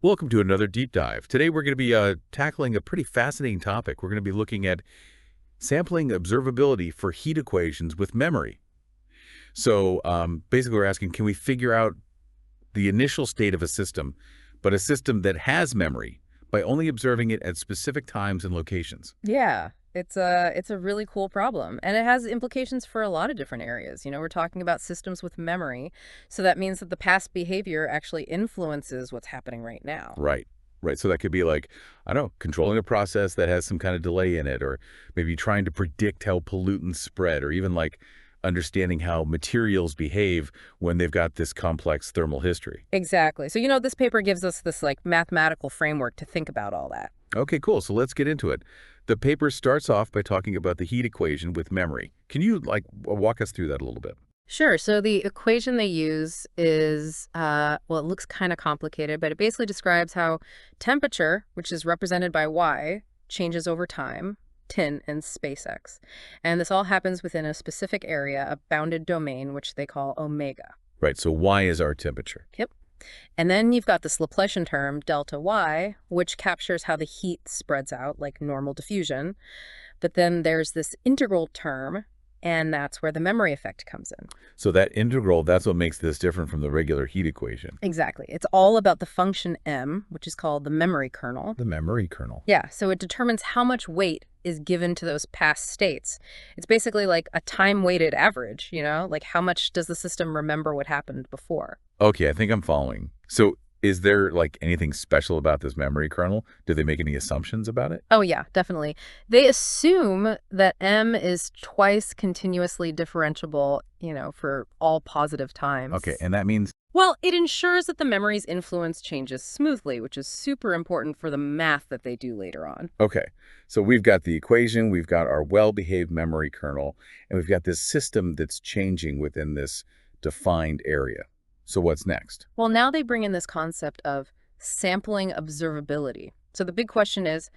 Welcome to another deep dive. Today we're going to be tackling a pretty fascinating topic. We're going to be looking at sampling observability for heat equations with memory. So basically we're asking, can we figure out the initial state of a system, but a system that has memory, by only observing it at specific times and locations? Yeah, it's a really cool problem, and it has implications for a lot of different areas. We're talking about systems with memory, so that means that the past behavior actually influences what's happening right now. Right. Right. So that could be like, I don't know, controlling a process that has some kind of delay in it, or maybe trying to predict how pollutants spread, or even like understanding how materials behave when they've got this complex thermal history. Exactly. So, this paper gives us this mathematical framework to think about all that. Okay, cool. So let's get into it. The paper starts off by talking about the heat equation with memory. Can you walk us through that a little bit? Sure. So the equation they use is, well, it looks kind of complicated, but it basically describes how temperature, which is represented by Y, changes over time, tin and space x. And this all happens within a specific area, a bounded domain, which they call omega. Right. So Y is our temperature. Yep. And then you've got this Laplacian term, delta Y, which captures how the heat spreads out, like normal diffusion. But then there's this integral term, and that's where the memory effect comes in. So that integral, that's what makes this different from the regular heat equation. Exactly. It's all about the function m, which is called the memory kernel. The memory kernel. Yeah, so it determines how much weight is given to those past states. It's basically like a time-weighted average, like how much does the system remember what happened before? Okay, I think I'm following. So is there like anything special about this memory kernel? Do they make any assumptions about it? Oh, yeah, definitely. They assume that m is twice continuously differentiable, for all positive times. Okay, and that means, Well, it ensures that the memory's influence changes smoothly, which is super important for the math that they do later on. okay, so we've got the equation, we've got our well-behaved memory kernel, and we've got this system that's changing within this defined area. So what's next? Well, now they bring in this concept of sampling observability. So the big question is,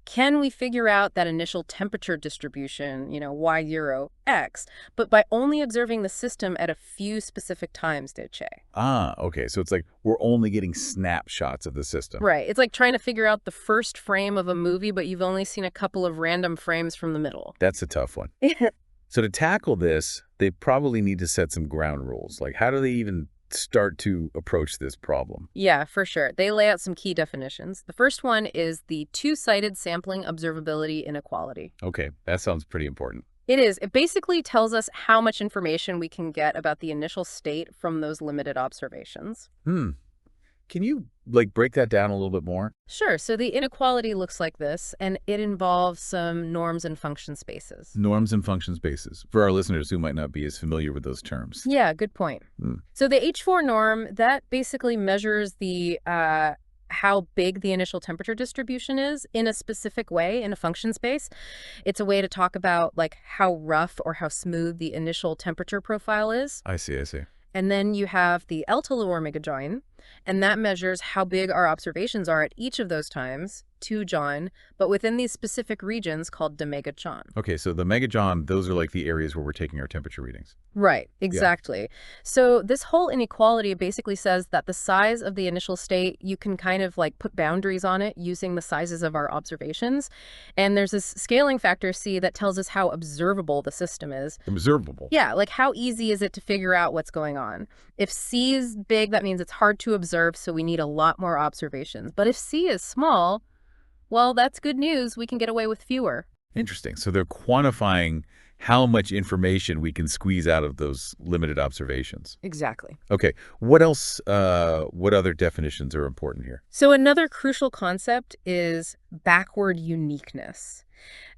can we figure out that initial temperature distribution, Y0, X, but by only observing the system at a few specific times, did Che? Ah, okay, so it's like we're only getting snapshots of the system. Right. It's like trying to figure out the first frame of a movie, but you've only seen a couple of random frames from the middle. That's a tough one. So to tackle this, they probably need to set some ground rules. Like, how do they even start to approach this problem? Yeah, for sure. They lay out some key definitions. The first one is the two-sided sampling observability inequality. Okay, that sounds pretty important. It is. It basically tells us how much information we can get about the initial state from those limited observations. Can you, break that down a little bit more? Sure. So the inequality looks like this, and it involves some norms and function spaces. Norms and function spaces, for our listeners who might not be as familiar with those terms. Yeah, good point. So the H4 norm, that basically measures the how big the initial temperature distribution is in a specific way in a function space. It's a way to talk about how rough or how smooth the initial temperature profile is. I see. And then you have the L-Tolu omega join, and that measures how big our observations are at each of those times, 2 John, but within these specific regions called demega John. Okay, so the megajohn, those are like the areas where we're taking our temperature readings. Right, exactly. So this whole inequality basically says that the size of the initial state, you can kind of put boundaries on it using the sizes of our observations. And there's this scaling factor, C, that tells us how observable the system is. Observable? Yeah, how easy is it to figure out what's going on? If C is big, that means it's hard to observe, so we need a lot more observations. But if C is small, well, that's good news. We can get away with fewer. Interesting. So they're quantifying how much information we can squeeze out of those limited observations. Exactly. Okay. What else, what other definitions are important here? So another crucial concept is backward uniqueness.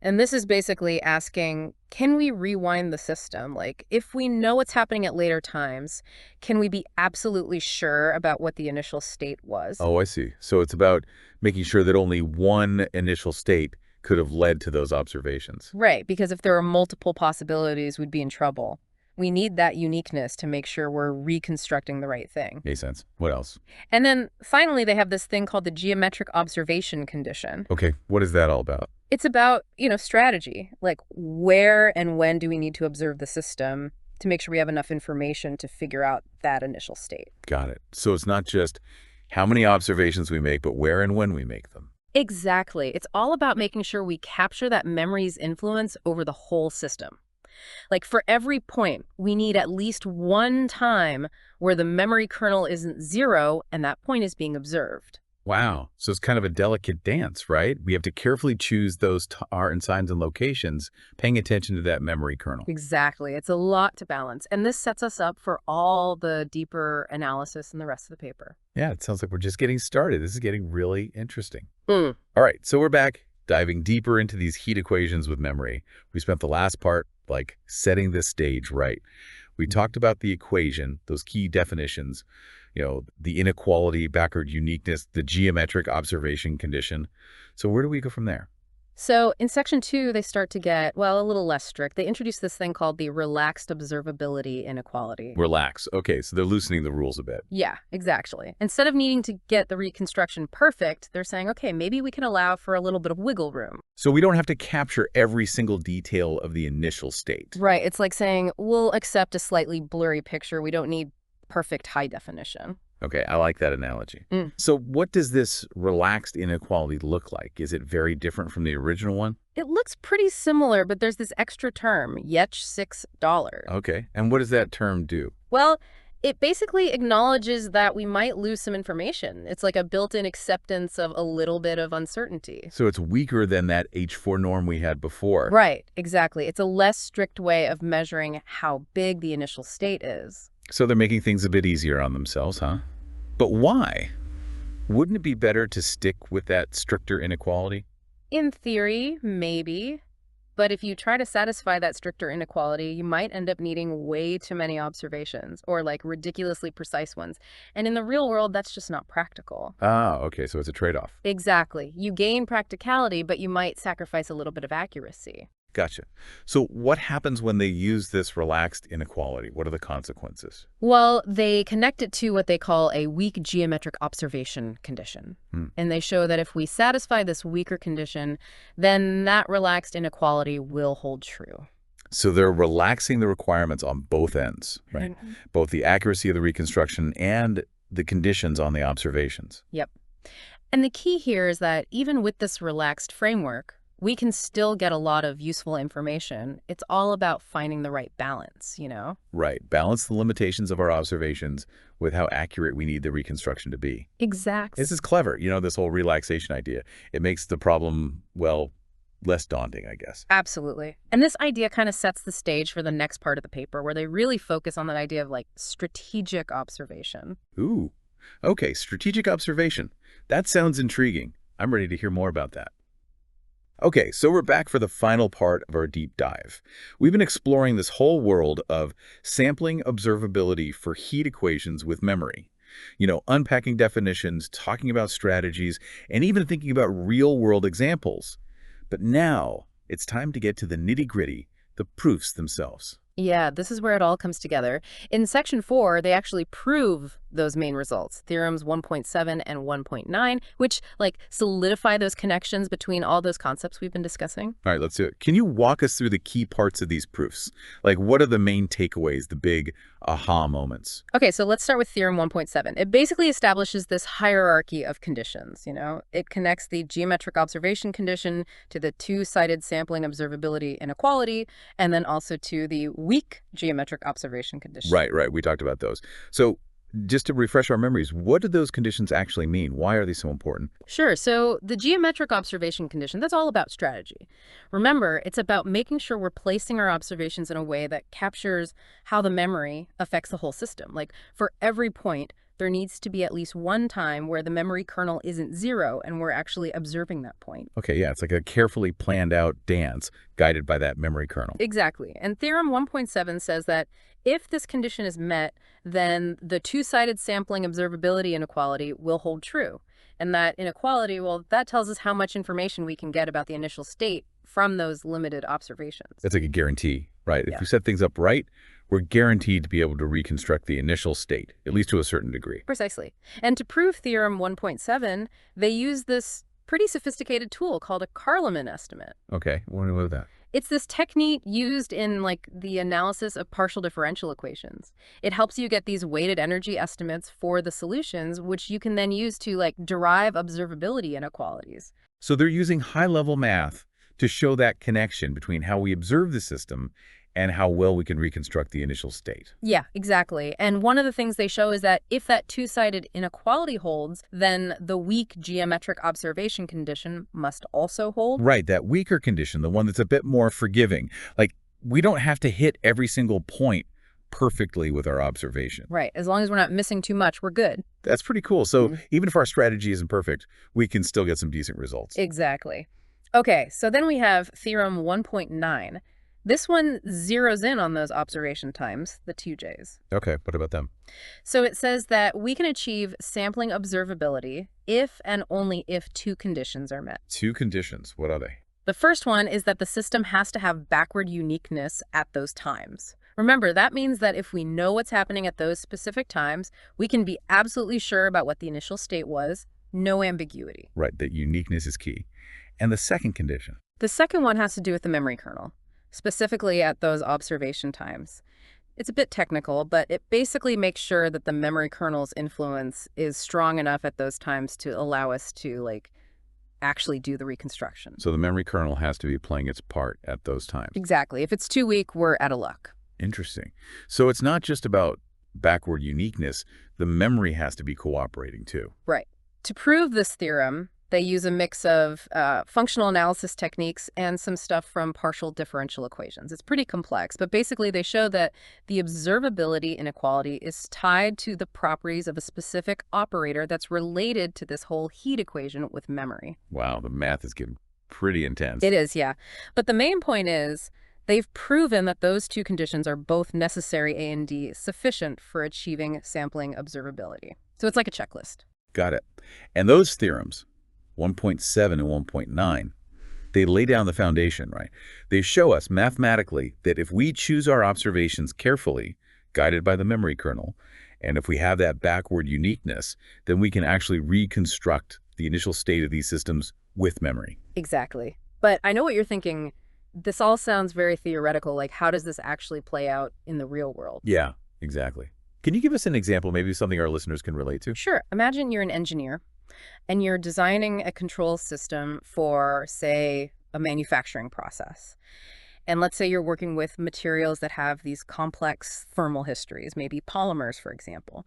And this is basically asking, can we rewind the system? If we know what's happening at later times, can we be absolutely sure about what the initial state was? Oh, I see. So it's about making sure that only one initial state could have led to those observations. Right, because if there are multiple possibilities, we'd be in trouble. We need that uniqueness to make sure we're reconstructing the right thing. Makes sense. What else? And then finally, they have this thing called the geometric observation condition. Okay. What is that all about? It's about, strategy. Where and when do we need to observe the system to make sure we have enough information to figure out that initial state? Got it. So it's not just how many observations we make, but where and when we make them. Exactly. It's all about making sure we capture that memory's influence over the whole system. Like for every point, we need at least one time where the memory kernel isn't zero and that point is being observed. Wow. So it's kind of a delicate dance, right? We have to carefully choose those art and signs and locations, paying attention to that memory kernel. Exactly. It's a lot to balance. And this sets us up for all the deeper analysis in the rest of the paper. Yeah, it sounds like we're just getting started. This is getting really interesting. Mm. All right, so we're back, diving deeper into these heat equations with memory. We spent the last part, like, setting the stage right. We talked about the equation, those key definitions, the inequality, backward uniqueness, the geometric observation condition. So where do we go from there? So in section 2, they start to get, well, a little less strict. They introduce this thing called the relaxed observability inequality. Relax. Okay, so they're loosening the rules a bit. Yeah, exactly. Instead of needing to get the reconstruction perfect, they're saying, okay, maybe we can allow for a little bit of wiggle room. So we don't have to capture every single detail of the initial state. Right. It's like saying, we'll accept a slightly blurry picture. We don't need perfect high definition. Okay, I like that analogy. Mm. So what does this relaxed inequality look like? Is it very different from the original one? It looks pretty similar, but there's this extra term, yet $6. Okay, and what does that term do? Well, it basically acknowledges that we might lose some information. It's like a built-in acceptance of a little bit of uncertainty. So it's weaker than that H4 norm we had before. Right, exactly. It's a less strict way of measuring how big the initial state is. So they're making things a bit easier on themselves, huh? But why? Wouldn't it be better to stick with that stricter inequality? In theory, maybe. But if you try to satisfy that stricter inequality, you might end up needing way too many observations, or like ridiculously precise ones. And in the real world, that's just not practical. Ah, okay, so it's a trade-off. Exactly. You gain practicality, but you might sacrifice a little bit of accuracy. Gotcha. So what happens when they use this relaxed inequality? What are the consequences? Well, they connect it to what they call a weak geometric observation condition. And they show that if we satisfy this weaker condition, then that relaxed inequality will hold true. So they're relaxing the requirements on both ends, right? Both the accuracy of the reconstruction and the conditions on the observations. Yep. And the key here is that even with this relaxed framework, we can still get a lot of useful information. It's all about finding the right balance, Right. Balance the limitations of our observations with how accurate we need the reconstruction to be. Exactly. This is clever, this whole relaxation idea. It makes the problem, well, less daunting, I guess. Absolutely. And this idea kind of sets the stage for the next part of the paper, where they really focus on that idea of like strategic observation. Ooh. Okay, strategic observation. That sounds intriguing. I'm ready to hear more about that. Okay, so we're back for the final part of our deep dive. We've been exploring this whole world of sampling observability for heat equations with memory. Unpacking definitions, talking about strategies, and even thinking about real-world examples. But now, it's time to get to the nitty-gritty, the proofs themselves. Yeah, this is where it all comes together. In section 4, they actually prove those main results, theorems 1.7 and 1.9, which solidify those connections between all those concepts we've been discussing. All right, let's do it. Can you walk us through the key parts of these proofs? What are the main takeaways, the big aha moments? Okay, so let's start with theorem 1.7. It basically establishes this hierarchy of conditions, It connects the geometric observation condition to the two-sided sampling observability inequality, and then also to the weak geometric observation condition. Right. We talked about those. So just to refresh our memories, what do those conditions actually mean? Why are they so important? Sure. So the geometric observation condition, that's all about strategy. Remember, it's about making sure we're placing our observations in a way that captures how the memory affects the whole system. Like for every point, there needs to be at least one time where the memory kernel isn't zero and we're actually observing that point. Okay, yeah, it's like a carefully planned out dance guided by that memory kernel. Exactly. And theorem 1.7 says that if this condition is met, then the two-sided sampling observability inequality will hold true. And that inequality, well, that tells us how much information we can get about the initial state from those limited observations. That's like a guarantee, right? Yeah. If we set things up right, we're guaranteed to be able to reconstruct the initial state, at least to a certain degree. Precisely. And to prove theorem 1.7, they use this pretty sophisticated tool called a Carleman estimate. Okay, what is that? It's this technique used in like the analysis of partial differential equations. It helps you get these weighted energy estimates for the solutions, which you can then use to like derive observability inequalities. So they're using high-level math to show that connection between how we observe the system and how well we can reconstruct the initial state. Yeah, exactly. And one of the things they show is that if that two-sided inequality holds, then the weak geometric observation condition must also hold. Right, that weaker condition, the one that's a bit more forgiving. Like, we don't have to hit every single point perfectly with our observation. Right. As long as we're not missing too much, we're good. That's pretty cool. So even if our strategy isn't perfect, we can still get some decent results. Exactly. Okay, so then we have theorem 1.9. This one zeroes in on those observation times, the 2Js. Okay, what about them? So it says that we can achieve sampling observability if and only if two conditions are met. Two conditions. What are they? The first one is that the system has to have backward uniqueness at those times. Remember, that means that if we know what's happening at those specific times, we can be absolutely sure about what the initial state was, no ambiguity. Right, that uniqueness is key. And the second condition? The second one has to do with the memory kernel, specifically at those observation times. It's a bit technical, but it basically makes sure that the memory kernel's influence is strong enough at those times to allow us to, like, actually do the reconstruction. So the memory kernel has to be playing its part at those times. Exactly. If it's too weak, we're out of luck. Interesting. So it's not just about backward uniqueness. The memory has to be cooperating too. Right. To prove this theorem, they use a mix of functional analysis techniques and some stuff from partial differential equations. It's pretty complex, but basically they show that the observability inequality is tied to the properties of a specific operator that's related to this whole heat equation with memory. Wow, the math is getting pretty intense. It is, yeah. But the main point is they've proven that those two conditions are both necessary A and D sufficient for achieving sampling observability. So it's like a checklist. Got it. And those theorems, 1.7 and 1.9, they lay down the foundation, right? They show us mathematically that if we choose our observations carefully, guided by the memory kernel, and if we have that backward uniqueness, then we can actually reconstruct the initial state of these systems with memory. Exactly. But I know what you're thinking. This all sounds very theoretical. Like, how does this actually play out in the real world? Yeah, exactly. Can you give us an example, maybe something our listeners can relate to? Sure. Imagine you're an engineer and you're designing a control system for, say, a manufacturing process. And let's say you're working with materials that have these complex thermal histories, maybe polymers, for example.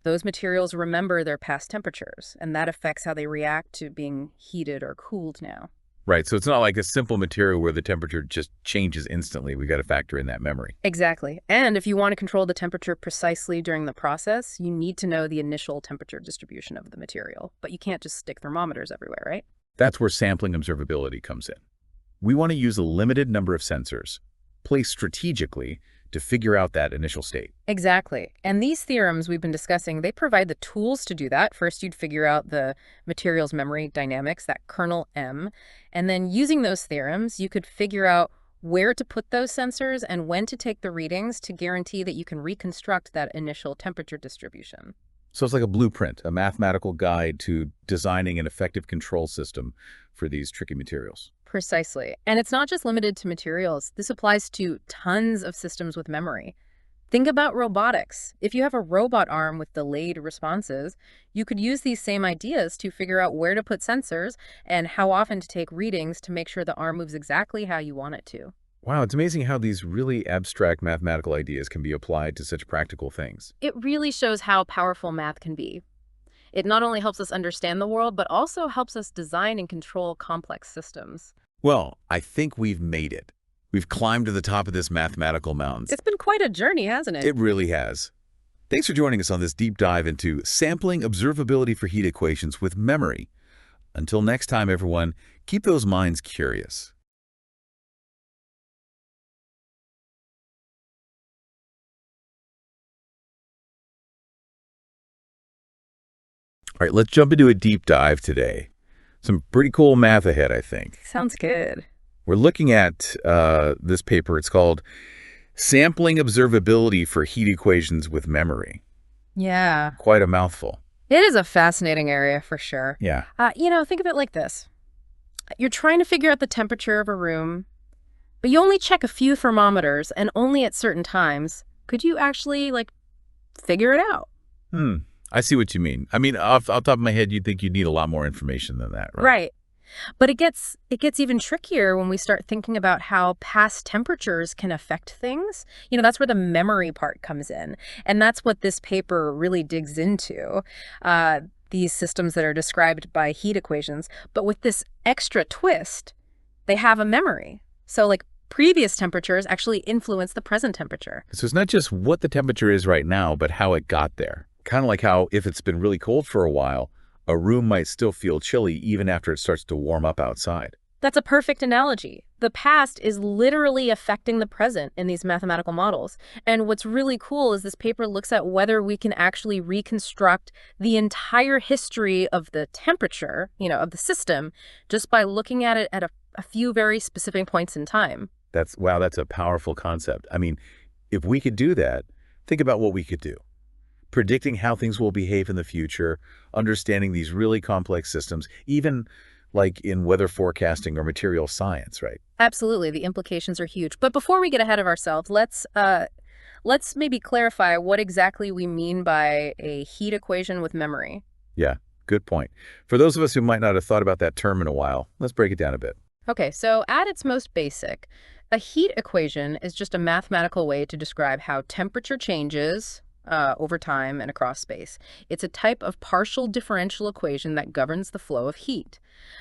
Those materials remember their past temperatures, and that affects how they react to being heated or cooled now. Right, so it's not like a simple material where the temperature just changes instantly. We got to factor in that memory. Exactly. And if you want to control the temperature precisely during the process, you need to know the initial temperature distribution of the material. But you can't just stick thermometers everywhere, right? That's where sampling observability comes in. We want to use a limited number of sensors, placed strategically, to figure out that initial state. Exactly. And these theorems we've been discussing, they provide the tools to do that. First, you'd figure out the material's memory dynamics, that kernel M. And then using those theorems, you could figure out where to put those sensors and when to take the readings to guarantee that you can reconstruct that initial temperature distribution. So it's like a blueprint, a mathematical guide to designing an effective control system for these tricky materials. Precisely. And it's not just limited to materials. This applies to tons of systems with memory. Think about robotics. If you have a robot arm with delayed responses, you could use these same ideas to figure out where to put sensors and how often to take readings to make sure the arm moves exactly how you want it to. Wow, it's amazing how these really abstract mathematical ideas can be applied to such practical things. It really shows how powerful math can be. It not only helps us understand the world, but also helps us design and control complex systems. Well, I think we've made it. We've climbed to the top of this mathematical mountain. It's been quite a journey, hasn't it? It really has. Thanks for joining us on this deep dive into sampling observability for heat equations with memory. Until next time, everyone, keep those minds curious. All right, let's jump into a deep dive today. Some pretty cool math ahead, I think. Sounds good. We're looking at this paper. It's called Sampling Observability for Heat Equations with Memory. Yeah. Quite a mouthful. It is a fascinating area for sure. Yeah. Think of it like this. You're trying to figure out the temperature of a room, but you only check a few thermometers and only at certain times. Could you actually, figure it out? I see what you mean. I mean, off top of my head, you'd think you'd need a lot more information than that, right? Right. But it gets even trickier when we start thinking about how past temperatures can affect things. That's where the memory part comes in. And that's what this paper really digs into. These systems that are described by heat equations. But with this extra twist, they have a memory. So previous temperatures actually influence the present temperature. So it's not just what the temperature is right now, but how it got there. Kind of like how if it's been really cold for a while, a room might still feel chilly even after it starts to warm up outside. That's a perfect analogy. The past is literally affecting the present in these mathematical models. And what's really cool is this paper looks at whether we can actually reconstruct the entire history of the temperature, of the system, just by looking at it at a few very specific points in time. Wow, that's a powerful concept. I mean, if we could do that, think about what we could do. Predicting how things will behave in the future, understanding these really complex systems, even like in weather forecasting or material science, right? Absolutely. The implications are huge. But before we get ahead of ourselves, let's maybe clarify what exactly we mean by a heat equation with memory. Yeah, good point. For those of us who might not have thought about that term in a while, let's break it down a bit. Okay, so at its most basic, a heat equation is just a mathematical way to describe how temperature changes over time and across space. It's a type of partial differential equation that governs the flow of heat.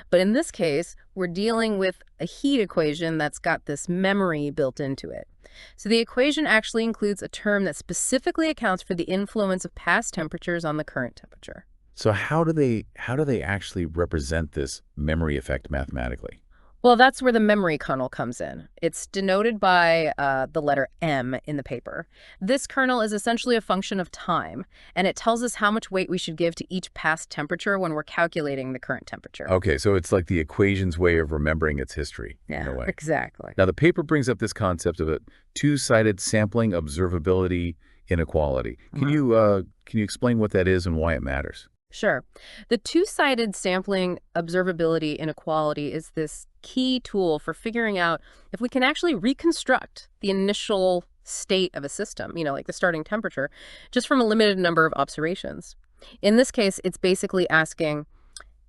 But in this case, we're dealing with a heat equation that's got this memory built into it. So the equation actually includes a term that specifically accounts for the influence of past temperatures on the current temperature. So how do they actually represent this memory effect mathematically? Well, that's where the memory kernel comes in. It's denoted by the letter M in the paper. This kernel is essentially a function of time, and it tells us how much weight we should give to each past temperature when we're calculating the current temperature. Okay, so it's like the equation's way of remembering its history, in a way. Exactly. Now, the paper brings up this concept of a two-sided sampling observability inequality. Can you explain what that is and why it matters? Sure. The two-sided sampling observability inequality is this key tool for figuring out if we can actually reconstruct the initial state of a system, like the starting temperature, just from a limited number of observations. In this case, it's basically asking,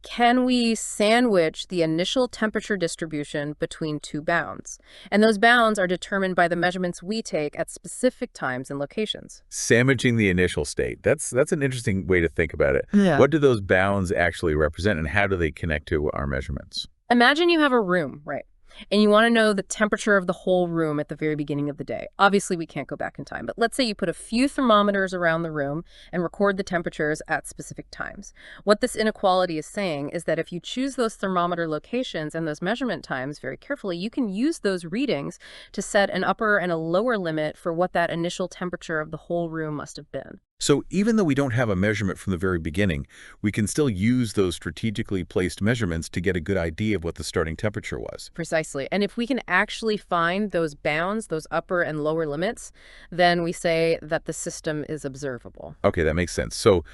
can we sandwich the initial temperature distribution between two bounds? And those bounds are determined by the measurements we take at specific times and locations. Sandwiching the initial state. That's an interesting way to think about it. Yeah. What do those bounds actually represent, and how do they connect to our measurements? Imagine you have a room, right? And you want to know the temperature of the whole room at the very beginning of the day. Obviously, we can't go back in time, but let's say you put a few thermometers around the room and record the temperatures at specific times. What this inequality is saying is that if you choose those thermometer locations and those measurement times very carefully, you can use those readings to set an upper and a lower limit for what that initial temperature of the whole room must have been. So even though we don't have a measurement from the very beginning, we can still use those strategically placed measurements to get a good idea of what the starting temperature was. Precisely. And if we can actually find those bounds, those upper and lower limits, then we say that the system is observable. Okay, that makes sense. So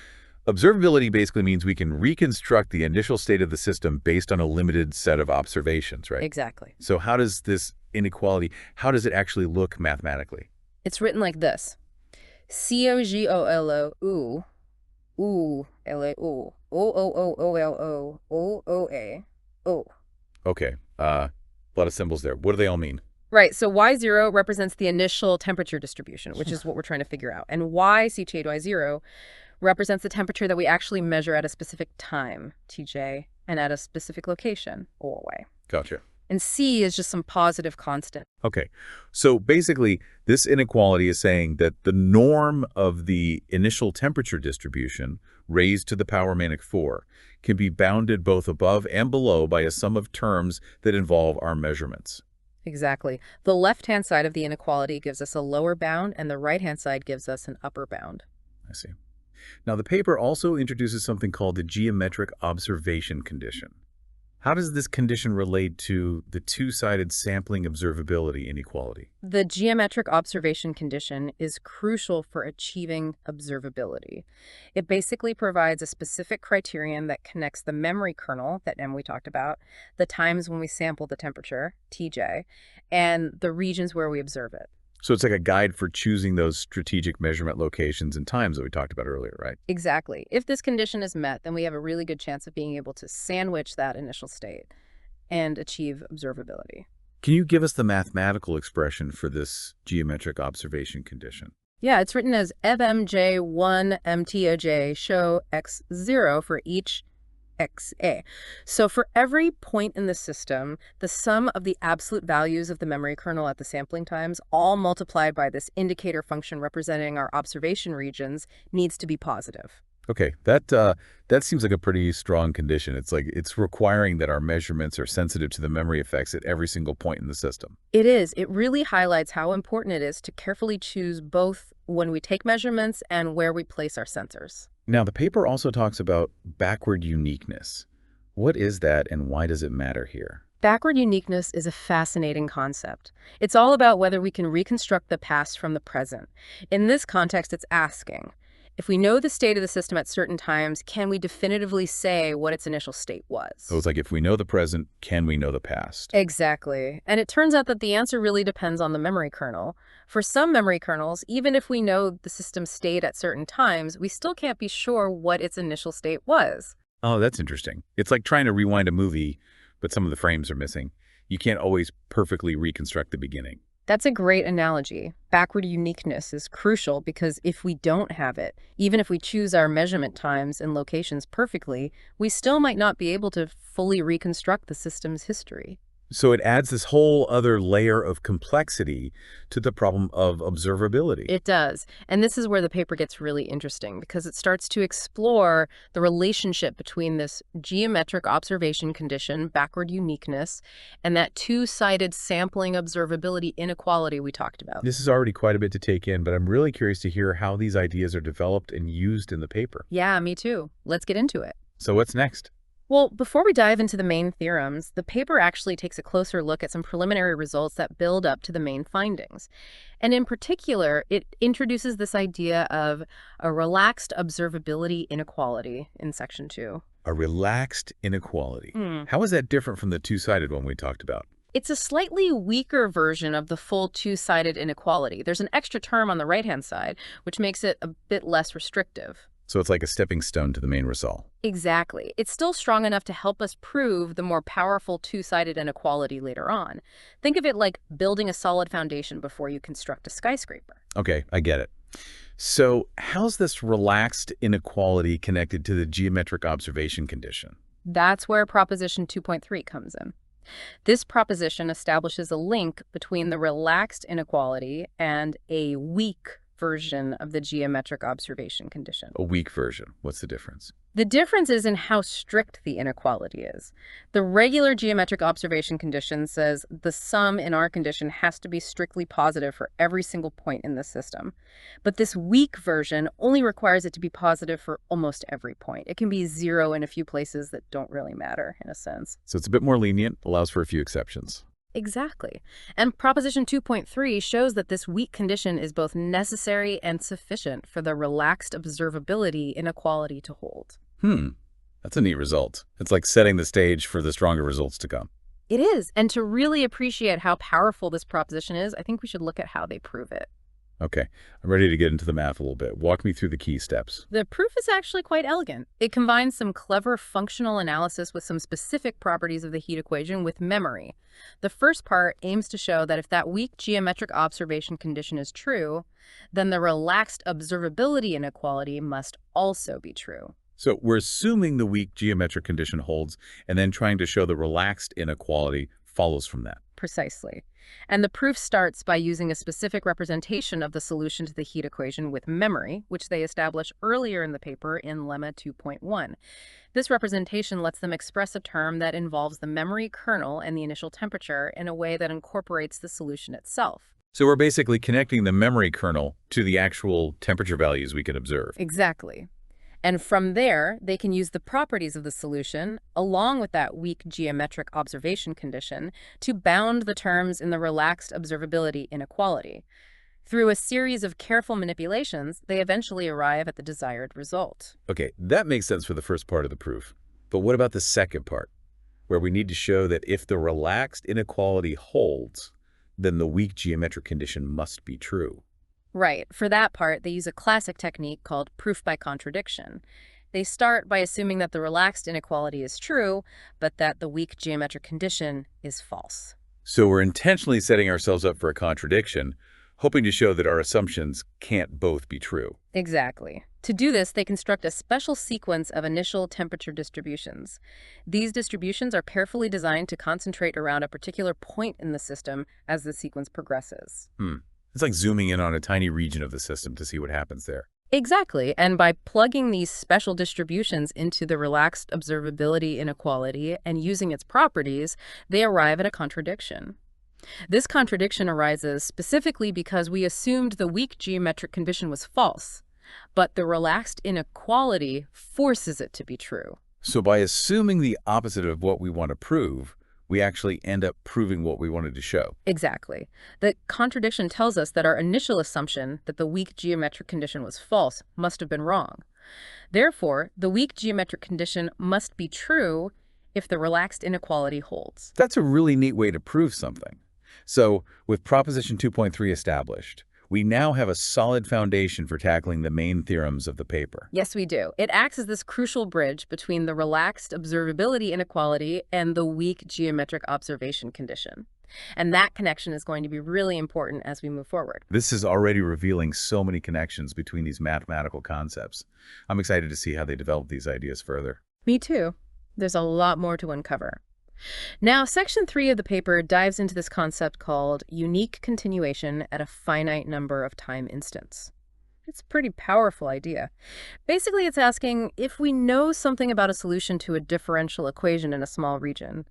observability basically means we can reconstruct the initial state of the system based on a limited set of observations, right? Exactly. So how does this inequality, how does it actually look mathematically? It's written like this. COGOLO LA O. Okay, a lot of symbols there. What do they all mean? Right, so Y0 represents the initial temperature distribution, which is what we're trying to figure out. And Y0 represents the temperature that we actually measure at a specific time, TJ, and at a specific location, OY. Gotcha. And C is just some positive constant. Okay, so basically this inequality is saying that the norm of the initial temperature distribution raised to the power -4 can be bounded both above and below by a sum of terms that involve our measurements. Exactly. The left-hand side of the inequality gives us a lower bound, and the right-hand side gives us an upper bound. I see. Now the paper also introduces something called the geometric observation condition. How does this condition relate to the two-sided sampling observability inequality? The geometric observation condition is crucial for achieving observability. It basically provides a specific criterion that connects the memory kernel that we talked about, the times when we sample the temperature, TJ, and the regions where we observe it. So it's like a guide for choosing those strategic measurement locations and times that we talked about earlier, right? Exactly. If this condition is met, then we have a really good chance of being able to sandwich that initial state and achieve observability. Can you give us the mathematical expression for this geometric observation condition? Yeah, it's written as fmj1 mtoj show x0 for each xa. So for every point in the system, the sum of the absolute values of the memory kernel at the sampling times, all multiplied by this indicator function representing our observation regions, needs to be positive. Okay, that seems like a pretty strong condition. It's like it's requiring that our measurements are sensitive to the memory effects at every single point in the system. It is. It really highlights how important it is to carefully choose both when we take measurements and where we place our sensors. Now, the paper also talks about backward uniqueness. What is that and why does it matter here? Backward uniqueness is a fascinating concept. It's all about whether we can reconstruct the past from the present. In this context, it's asking, if we know the state of the system at certain times, can we definitively say what its initial state was? So it's like if we know the present, can we know the past? Exactly. And it turns out that the answer really depends on the memory kernel. For some memory kernels, even if we know the system's state at certain times, we still can't be sure what its initial state was. Oh, that's interesting. It's like trying to rewind a movie, but some of the frames are missing. You can't always perfectly reconstruct the beginning. That's a great analogy. Backward uniqueness is crucial because if we don't have it, even if we choose our measurement times and locations perfectly, we still might not be able to fully reconstruct the system's history. So it adds this whole other layer of complexity to the problem of observability. It does. And this is where the paper gets really interesting because it starts to explore the relationship between this geometric observation condition, backward uniqueness, and that two-sided sampling observability inequality we talked about. This is already quite a bit to take in, but I'm really curious to hear how these ideas are developed and used in the paper. Yeah, me too. Let's get into it. So what's next? Well, before we dive into the main theorems, the paper actually takes a closer look at some preliminary results that build up to the main findings. And in particular, it introduces this idea of a relaxed observability inequality in Section 2. A relaxed inequality. How is that different from the two-sided one we talked about? It's a slightly weaker version of the full two-sided inequality. There's an extra term on the right-hand side, which makes it a bit less restrictive. So it's like a stepping stone to the main result. Exactly. It's still strong enough to help us prove the more powerful two-sided inequality later on. Think of it like building a solid foundation before you construct a skyscraper. Okay, I get it. So how's this relaxed inequality connected to the geometric observation condition? That's where Proposition 2.3 comes in. This proposition establishes a link between the relaxed inequality and a weak version of the geometric observation condition. A weak version. What's the difference? The difference is in how strict the inequality is. The regular geometric observation condition says the sum in our condition has to be strictly positive for every single point in the system. But this weak version only requires it to be positive for almost every point. It can be zero in a few places that don't really matter, in a sense. So it's a bit more lenient, allows for a few exceptions. Exactly. And Proposition 2.3 shows that this weak condition is both necessary and sufficient for the relaxed observability inequality to hold. That's a neat result. It's like setting the stage for the stronger results to come. It is. And to really appreciate how powerful this proposition is, I think we should look at how they prove it. Okay, I'm ready to get into the math a little bit. Walk me through the key steps. The proof is actually quite elegant. It combines some clever functional analysis with some specific properties of the heat equation with memory. The first part aims to show that if that weak geometric observation condition is true, then the relaxed observability inequality must also be true. So we're assuming the weak geometric condition holds and then trying to show the relaxed inequality follows from that. Precisely. And the proof starts by using a specific representation of the solution to the heat equation with memory, which they establish earlier in the paper in Lemma 2.1. This representation lets them express a term that involves the memory kernel and the initial temperature in a way that incorporates the solution itself. So we're basically connecting the memory kernel to the actual temperature values we can observe. Exactly. And from there, they can use the properties of the solution, along with that weak geometric observation condition, to bound the terms in the relaxed observability inequality. Through a series of careful manipulations, they eventually arrive at the desired result. Okay, that makes sense for the first part of the proof. But what about the second part, where we need to show that if the relaxed inequality holds, then the weak geometric condition must be true? Right. For that part, they use a classic technique called proof by contradiction. They start by assuming that the relaxed inequality is true, but that the weak geometric condition is false. So we're intentionally setting ourselves up for a contradiction, hoping to show that our assumptions can't both be true. Exactly. To do this, they construct a special sequence of initial temperature distributions. These distributions are carefully designed to concentrate around a particular point in the system as the sequence progresses. It's like zooming in on a tiny region of the system to see what happens there. Exactly. And by plugging these special distributions into the relaxed observability inequality and using its properties, they arrive at a contradiction. This contradiction arises specifically because we assumed the weak geometric condition was false, but the relaxed inequality forces it to be true. So by assuming the opposite of what we want to prove, we actually end up proving what we wanted to show. Exactly. The contradiction tells us that our initial assumption that the weak geometric condition was false must have been wrong. Therefore, the weak geometric condition must be true if the relaxed inequality holds. That's a really neat way to prove something. So with Proposition 2.3 established, we now have a solid foundation for tackling the main theorems of the paper. Yes, we do. It acts as this crucial bridge between the relaxed observability inequality and the weak geometric observation condition. And that connection is going to be really important as we move forward. This is already revealing so many connections between these mathematical concepts. I'm excited to see how they develop these ideas further. Me too. There's a lot more to uncover. Now, Section 3 of the paper dives into this concept called unique continuation at a finite number of time instants. It's a pretty powerful idea. Basically, it's asking, if we know something about a solution to a differential equation in a small region,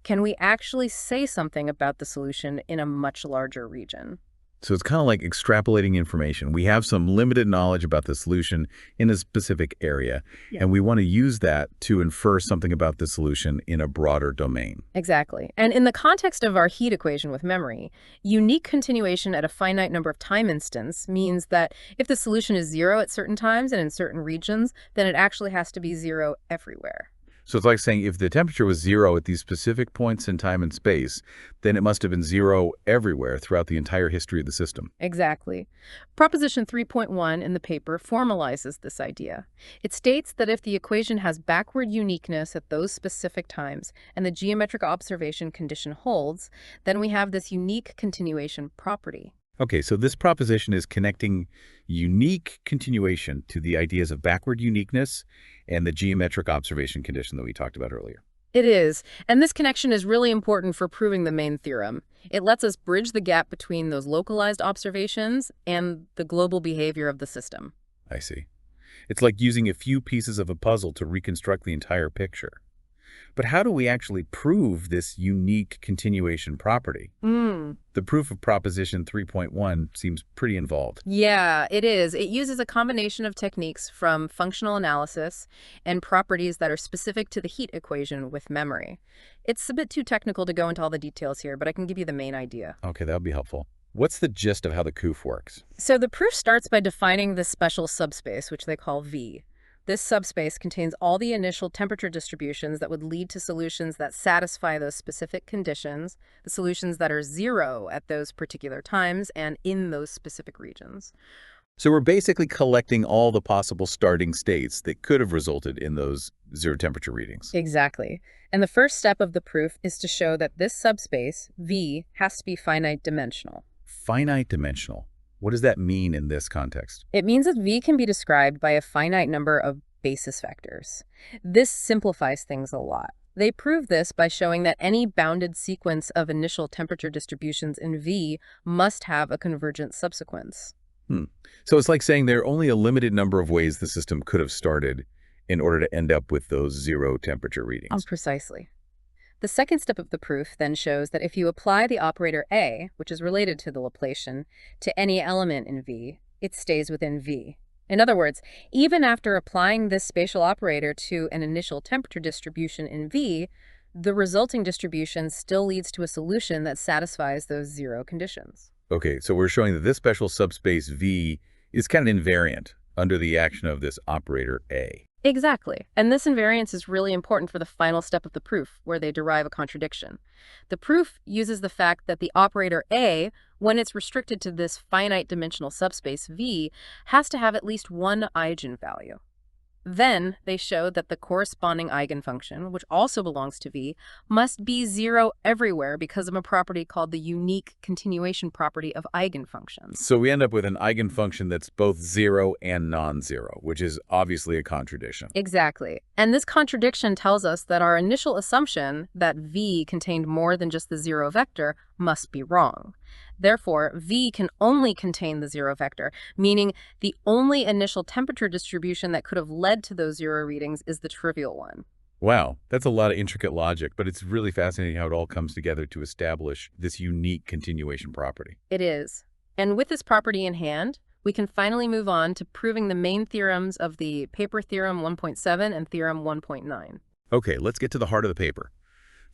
can we actually say something about the solution in a much larger region? So it's kind of like extrapolating information. We have some limited knowledge about the solution in a specific area, and we want to use that to infer something about the solution in a broader domain. Exactly. And in the context of our heat equation with memory, unique continuation at a finite number of time instants means that if the solution is 0 at certain times and in certain regions, then it actually has to be 0 everywhere. So it's like saying if the temperature was 0 at these specific points in time and space, then it must have been 0 everywhere throughout the entire history of the system. Exactly. Proposition 3.1 in the paper formalizes this idea. It states that if the equation has backward uniqueness at those specific times and the geometric observation condition holds, then we have this unique continuation property. Okay, so this proposition is connecting unique continuation to the ideas of backward uniqueness and the geometric observation condition that we talked about earlier. It is, and this connection is really important for proving the main theorem. It lets us bridge the gap between those localized observations and the global behavior of the system. I see. It's like using a few pieces of a puzzle to reconstruct the entire picture. But how do we actually prove this unique continuation property? The proof of Proposition 3.1 seems pretty involved. Yeah, it is. It uses a combination of techniques from functional analysis and properties that are specific to the heat equation with memory. It's a bit too technical to go into all the details here, but I can give you the main idea. Okay, that would be helpful. What's the gist of how the proof works? So the proof starts by defining this special subspace, which they call V. This subspace contains all the initial temperature distributions that would lead to solutions that satisfy those specific conditions, the solutions that are 0 at those particular times and in those specific regions. So we're basically collecting all the possible starting states that could have resulted in those 0 temperature readings. Exactly. And the first step of the proof is to show that this subspace, V, has to be finite dimensional. Finite dimensional. What does that mean in this context? It means that V can be described by a finite number of basis vectors. This simplifies things a lot. They prove this by showing that any bounded sequence of initial temperature distributions in V must have a convergent subsequence. So it's like saying there are only a limited number of ways the system could have started in order to end up with those 0 temperature readings. Precisely. The second step of the proof then shows that if you apply the operator A, which is related to the Laplacian, to any element in V, it stays within V. In other words, even after applying this spatial operator to an initial temperature distribution in V, the resulting distribution still leads to a solution that satisfies those zero conditions. Okay, so we're showing that this special subspace V is kind of invariant under the action of this operator A. Exactly. And this invariance is really important for the final step of the proof, where they derive a contradiction. The proof uses the fact that the operator A, when it's restricted to this finite dimensional subspace V, has to have at least one eigenvalue. Then they show that the corresponding eigenfunction, which also belongs to V, must be zero everywhere because of a property called the unique continuation property of eigenfunctions. So we end up with an eigenfunction that's both zero and non-zero, which is obviously a contradiction. Exactly. And this contradiction tells us that our initial assumption that V contained more than just the zero vector must be wrong. Therefore, V can only contain the zero vector, meaning the only initial temperature distribution that could have led to those zero readings is the trivial one. Wow, that's a lot of intricate logic, but it's really fascinating how it all comes together to establish this unique continuation property. It is. And with this property in hand, we can finally move on to proving the main theorems of the paper theorem 1.7 and theorem 1.9. Okay, let's get to the heart of the paper.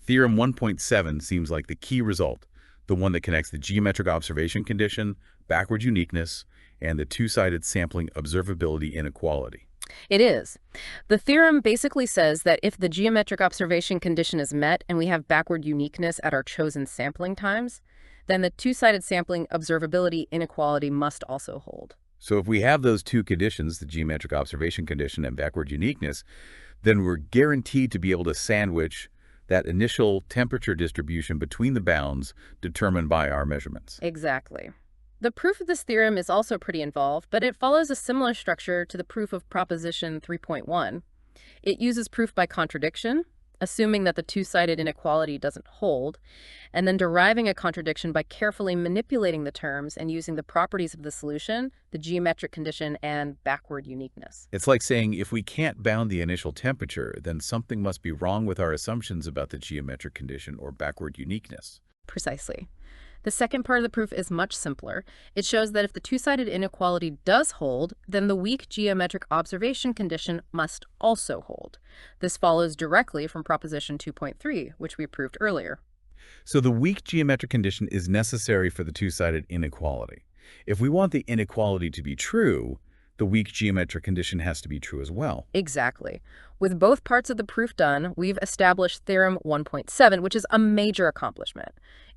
Theorem 1.7 seems like the key result, the one that connects the geometric observation condition, backward uniqueness, and the two-sided sampling observability inequality. It is. The theorem basically says that if the geometric observation condition is met and we have backward uniqueness at our chosen sampling times, then the two-sided sampling observability inequality must also hold. So if we have those two conditions, the geometric observation condition and backward uniqueness, then we're guaranteed to be able to sandwich that initial temperature distribution between the bounds determined by our measurements. Exactly. The proof of this theorem is also pretty involved, but it follows a similar structure to the proof of proposition 3.1. It uses proof by contradiction, assuming that the two-sided inequality doesn't hold, and then deriving a contradiction by carefully manipulating the terms and using the properties of the solution, the geometric condition, and backward uniqueness. It's like saying if we can't bound the initial temperature, then something must be wrong with our assumptions about the geometric condition or backward uniqueness. Precisely. The second part of the proof is much simpler. It shows that if the two-sided inequality does hold, then the weak geometric observation condition must also hold. This follows directly from proposition 2.3, which we proved earlier. So the weak geometric condition is necessary for the two-sided inequality. If we want the inequality to be true, the weak geometric condition has to be true as well. Exactly. With both parts of the proof done, we've established theorem 1.7, which is a major accomplishment.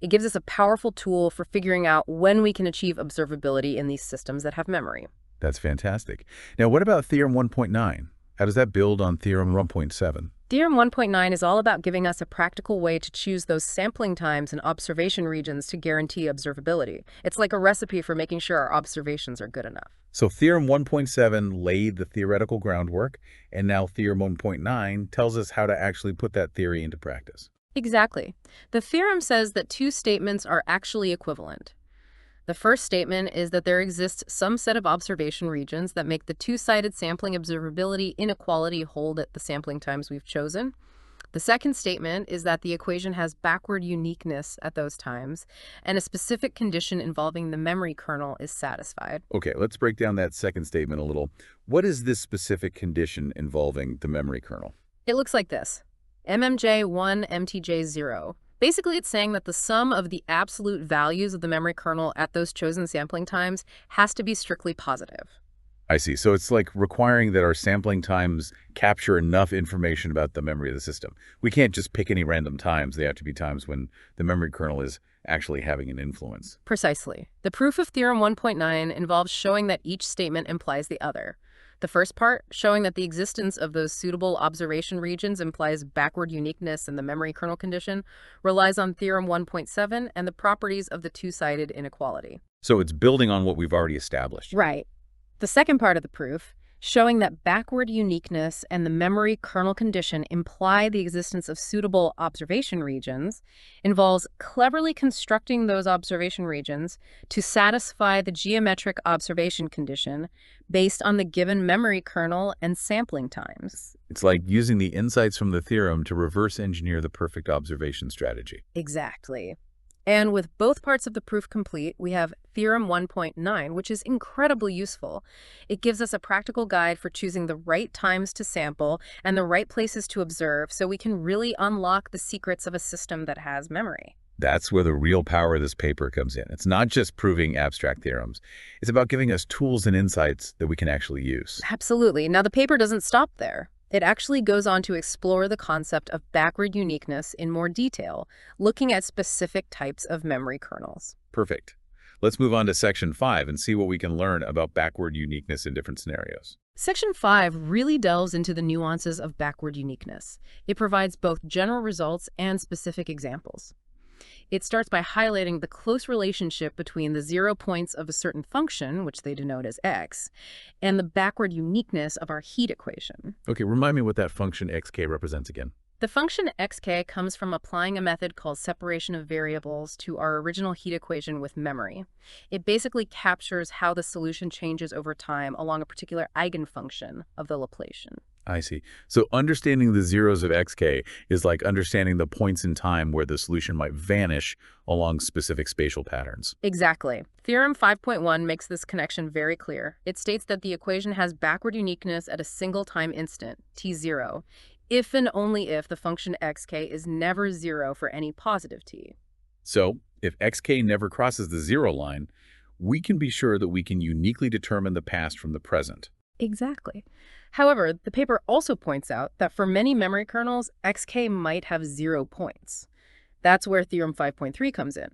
It gives us a powerful tool for figuring out when we can achieve observability in these systems that have memory. That's fantastic. Now, what about theorem 1.9? How does that build on theorem 1.7? Theorem 1.9 is all about giving us a practical way to choose those sampling times and observation regions to guarantee observability. It's like a recipe for making sure our observations are good enough. So theorem 1.7 laid the theoretical groundwork, and now theorem 1.9 tells us how to actually put that theory into practice. Exactly. The theorem says that two statements are actually equivalent. The first statement is that there exists some set of observation regions that make the two-sided sampling observability inequality hold at the sampling times we've chosen. The second statement is that the equation has backward uniqueness at those times, and a specific condition involving the memory kernel is satisfied. Okay, let's break down that second statement a little. What is this specific condition involving the memory kernel? It looks like this: MMJ1, MTJ0. Basically, it's saying that the sum of the absolute values of the memory kernel at those chosen sampling times has to be strictly positive. I see. So it's like requiring that our sampling times capture enough information about the memory of the system. We can't just pick any random times. They have to be times when the memory kernel is actually having an influence. Precisely. The proof of theorem 1.9 involves showing that each statement implies the other. The first part, showing that the existence of those suitable observation regions implies backward uniqueness in the memory kernel condition, relies on theorem 1.7 and the properties of the two-sided inequality. So it's building on what we've already established. Right. The second part of the proof, showing that backward uniqueness and the memory kernel condition imply the existence of suitable observation regions, involves cleverly constructing those observation regions to satisfy the geometric observation condition based on the given memory kernel and sampling times. It's like using the insights from the theorem to reverse engineer the perfect observation strategy. Exactly. And with both parts of the proof complete, we have Theorem 1.9, which is incredibly useful. It gives us a practical guide for choosing the right times to sample and the right places to observe so we can really unlock the secrets of a system that has memory. That's where the real power of this paper comes in. It's not just proving abstract theorems. It's about giving us tools and insights that we can actually use. Absolutely. Now, the paper doesn't stop there. It actually goes on to explore the concept of backward uniqueness in more detail, looking at specific types of memory kernels. Perfect. Let's move on to section 5 and see what we can learn about backward uniqueness in different scenarios. Section 5 really delves into the nuances of backward uniqueness. It provides both general results and specific examples. It starts by highlighting the close relationship between the 0 points of a certain function, which they denote as x, and the backward uniqueness of our heat equation. Okay, remind me what that function xk represents again. The function xk comes from applying a method called separation of variables to our original heat equation with memory. It basically captures how the solution changes over time along a particular eigenfunction of the Laplacian. I see. So understanding the zeros of xk is like understanding the points in time where the solution might vanish along specific spatial patterns. Exactly. Theorem 5.1 makes this connection very clear. It states that the equation has backward uniqueness at a single time instant, t0, if and only if the function xk is never 0 for any positive t. So if xk never crosses the 0 line, we can be sure that we can uniquely determine the past from the present. Exactly. However, the paper also points out that for many memory kernels, xk might have 0 points. That's where Theorem 5.3 comes in.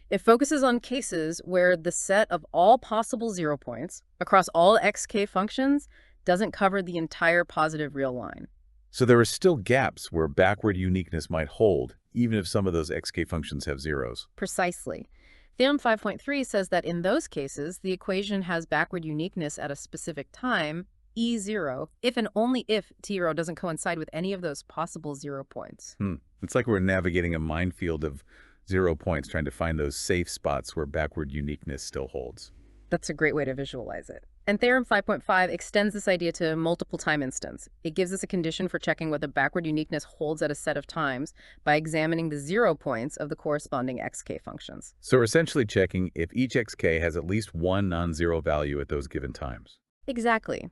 It focuses on cases where the set of all possible 0 points across all xk functions doesn't cover the entire positive real line. So there are still gaps where backward uniqueness might hold, even if some of those xk functions have zeros. Precisely. Theorem 5.3 says that in those cases, the equation has backward uniqueness at a specific time, E0, if and only if T0 doesn't coincide with any of those possible 0 points. It's like we're navigating a minefield of 0 points, trying to find those safe spots where backward uniqueness still holds. That's a great way to visualize it. And Theorem 5.5 extends this idea to multiple time instants. It gives us a condition for checking whether backward uniqueness holds at a set of times by examining the 0 points of the corresponding xk functions. So we're essentially checking if each xk has at least one non-zero value at those given times. Exactly.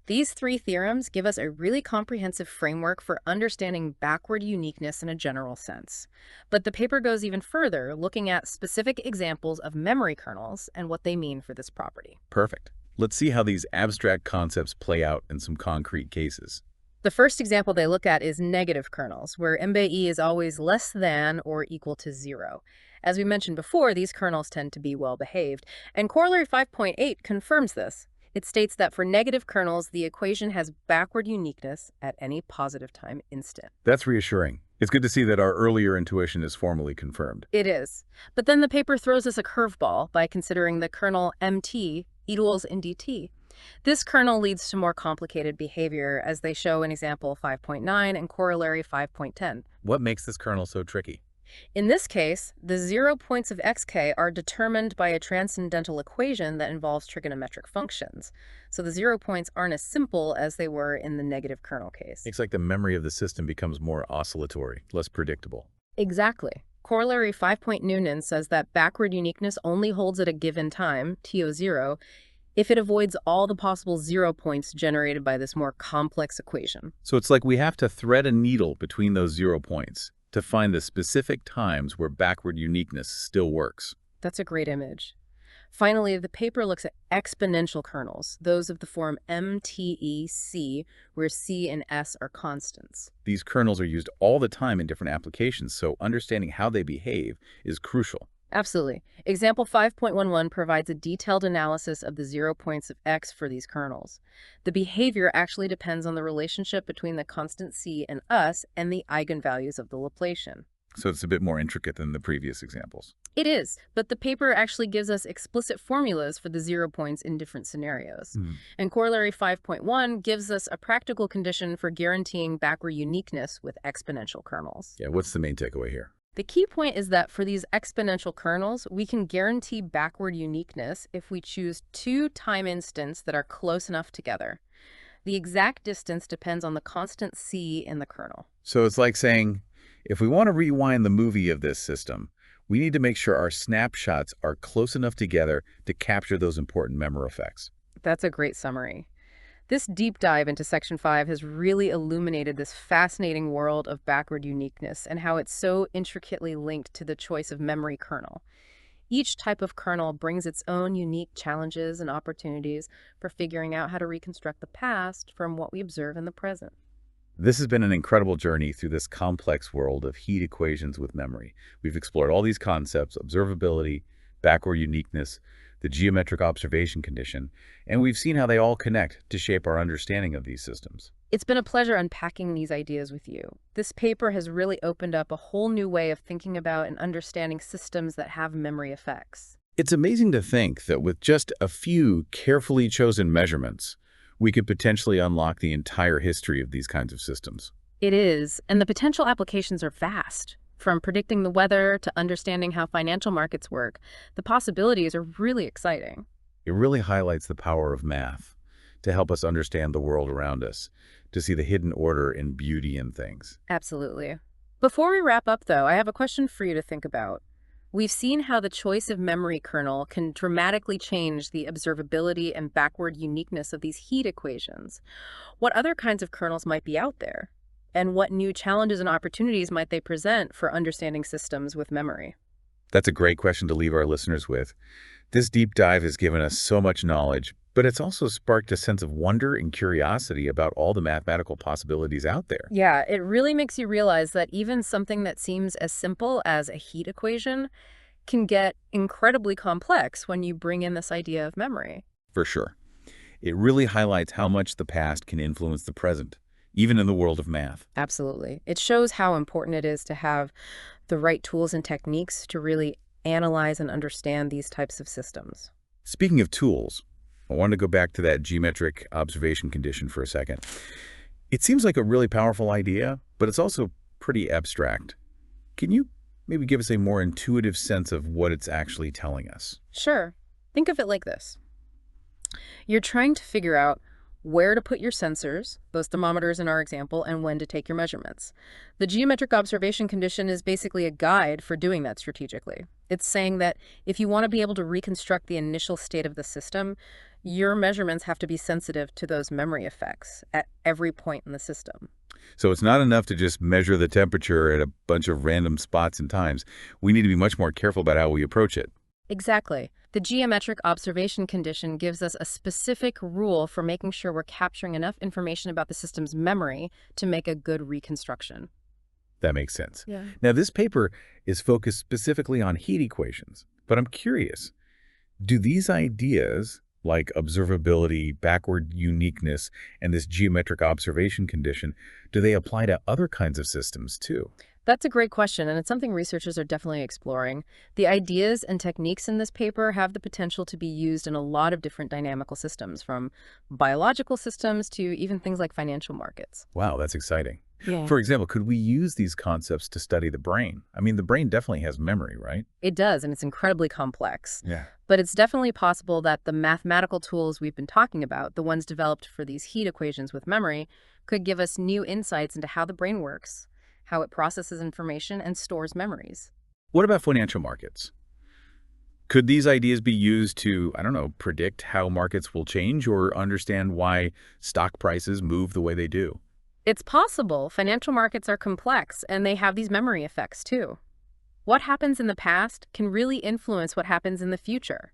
These 3 theorems give us a really comprehensive framework for understanding backward uniqueness in a general sense. But the paper goes even further, looking at specific examples of memory kernels and what they mean for this property. Perfect. Let's see how these abstract concepts play out in some concrete cases. The first example they look at is negative kernels, where MBE is always less than or equal to 0. As we mentioned before, these kernels tend to be well-behaved, and Corollary 5.8 confirms this. It states that for negative kernels, the equation has backward uniqueness at any positive time instant. That's reassuring. It's good to see that our earlier intuition is formally confirmed. It is. But then the paper throws us a curveball by considering the kernel MT equals in DT. This kernel leads to more complicated behavior, as they show in example 5.9 and corollary 5.10. What makes this kernel so tricky? In this case, the 0 points of xk are determined by a transcendental equation that involves trigonometric functions. So the 0 points aren't as simple as they were in the negative kernel case. It's like the memory of the system becomes more oscillatory, less predictable. Exactly. Corollary 5.9 says that backward uniqueness only holds at a given time, TO0, if it avoids all the possible 0 points generated by this more complex equation. So it's like we have to thread a needle between those 0 points to find the specific times where backward uniqueness still works. That's a great image. Finally, the paper looks at exponential kernels, those of the form MTEC, where C and S are constants. These kernels are used all the time in different applications, so understanding how they behave is crucial. Absolutely. Example 5.11 provides a detailed analysis of the 0 points of x for these kernels. The behavior actually depends on the relationship between the constant c and us and the eigenvalues of the Laplacian. So it's a bit more intricate than the previous examples. It is, but the paper actually gives us explicit formulas for the 0 points in different scenarios. And Corollary 5.1 gives us a practical condition for guaranteeing backward uniqueness with exponential kernels. Yeah, what's the main takeaway here? The key point is that for these exponential kernels, we can guarantee backward uniqueness if we choose 2 time instants that are close enough together. The exact distance depends on the constant c in the kernel. So it's like saying, if we want to rewind the movie of this system, We need to make sure our snapshots are close enough together to capture those important memory effects. That's a great summary. This deep dive into Section 5 has really illuminated this fascinating world of backward uniqueness and how it's so intricately linked to the choice of memory kernel. Each type of kernel brings its own unique challenges and opportunities for figuring out how to reconstruct the past from what we observe in the present. This has been an incredible journey through this complex world of heat equations with memory. We've explored all these concepts: observability, backward uniqueness, the geometric observation condition, and we've seen how they all connect to shape our understanding of these systems. It's been a pleasure unpacking these ideas with you. This paper has really opened up a whole new way of thinking about and understanding systems that have memory effects. It's amazing to think that with just a few carefully chosen measurements, we could potentially unlock the entire history of these kinds of systems. It is, and the potential applications are vast. From predicting the weather to understanding how financial markets work, the possibilities are really exciting. It really highlights the power of math to help us understand the world around us, to see the hidden order and beauty in things. Absolutely. Before we wrap up, though, I have a question for you to think about. We've seen how the choice of memory kernel can dramatically change the observability and backward uniqueness of these heat equations. What other kinds of kernels might be out there? And what new challenges and opportunities might they present for understanding systems with memory? That's a great question to leave our listeners with. This deep dive has given us so much knowledge, but it's also sparked a sense of wonder and curiosity about all the mathematical possibilities out there. Yeah, it really makes you realize that even something that seems as simple as a heat equation can get incredibly complex when you bring in this idea of memory. For sure. It really highlights how much the past can influence the present, even in the world of math. Absolutely. It shows how important it is to have the right tools and techniques to really analyze and understand these types of systems. Speaking of tools, I want to go back to that geometric observation condition for a second. It seems like a really powerful idea, but it's also pretty abstract. Can you maybe give us a more intuitive sense of what it's actually telling us? Sure. Think of it like this. You're trying to figure out where to put your sensors, those thermometers in our example, and when to take your measurements. The geometric observation condition is basically a guide for doing that strategically. It's saying that if you want to be able to reconstruct the initial state of the system, your measurements have to be sensitive to those memory effects at every point in the system. So it's not enough to just measure the temperature at a bunch of random spots and times. We need to be much more careful about how we approach it. Exactly. The geometric observation condition gives us a specific rule for making sure we're capturing enough information about the system's memory to make a good reconstruction. That makes sense. Yeah. Now, this paper is focused specifically on heat equations, but I'm curious, do these ideas, like observability, backward uniqueness, and this geometric observation condition, do they apply to other kinds of systems too? That's a great question, and it's something researchers are definitely exploring. The ideas and techniques in this paper have the potential to be used in a lot of different dynamical systems, from biological systems to even things like financial markets. Wow, that's exciting. Yeah. For example, could we use these concepts to study the brain? I mean, the brain definitely has memory, right? It does, and it's incredibly complex. Yeah. But it's definitely possible that the mathematical tools we've been talking about, the ones developed for these heat equations with memory, could give us new insights into how the brain works, how it processes information and stores memories. What about financial markets? Could these ideas be used to, I don't know, predict how markets will change or understand why stock prices move the way they do? It's possible. Financial markets are complex, and they have these memory effects too. What happens in the past can really influence what happens in the future.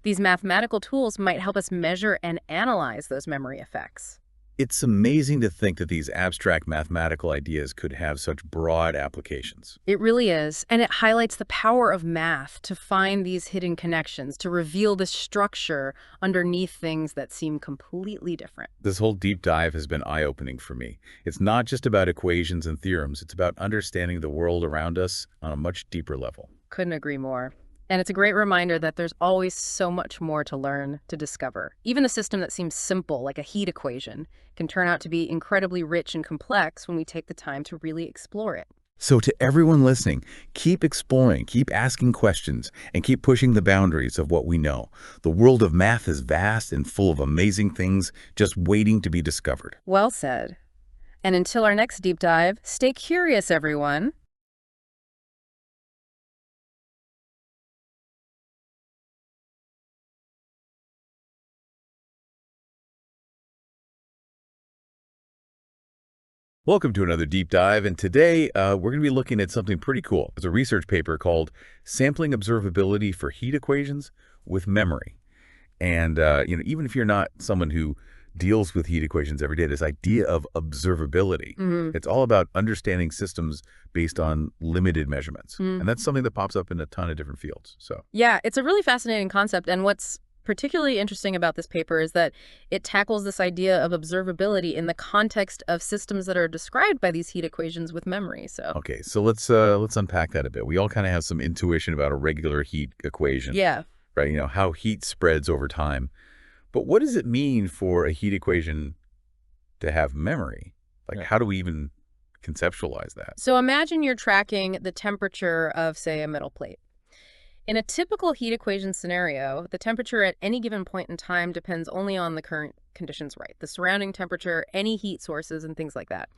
These mathematical tools might help us measure and analyze those memory effects. It's amazing to think that these abstract mathematical ideas could have such broad applications. It really is, and it highlights the power of math to find these hidden connections, to reveal the structure underneath things that seem completely different. This whole deep dive has been eye-opening for me. It's not just about equations and theorems, it's about understanding the world around us on a much deeper level. Couldn't agree more. And it's a great reminder that there's always so much more to learn, to discover. Even a system that seems simple, like a heat equation, can turn out to be incredibly rich and complex when we take the time to really explore it. So to everyone listening, keep exploring, keep asking questions, and keep pushing the boundaries of what we know. The world of math is vast and full of amazing things just waiting to be discovered. Well said. And until our next deep dive, stay curious, everyone. Welcome to another deep dive, and today we're going to be looking at something pretty cool. It's a research paper called Sampling Observability for Heat Equations with Memory. And even if you're not someone who deals with heat equations every day, this idea of observability, it's all about understanding systems based on limited measurements. And that's something that pops up in a ton of different fields. Yeah, it's a really fascinating concept. And what's particularly interesting about this paper is that it tackles this idea of observability in the context of systems that are described by these heat equations with memory. Okay, so let's unpack that a bit. We all kind of have some intuition about a regular heat equation. Yeah. Right? How heat spreads over time. But what does it mean for a heat equation to have memory? How do we even conceptualize that? So imagine you're tracking the temperature of, say, a metal plate. In a typical heat equation scenario, the temperature at any given point in time depends only on the current conditions, right? The surrounding temperature, any heat sources, and things like that.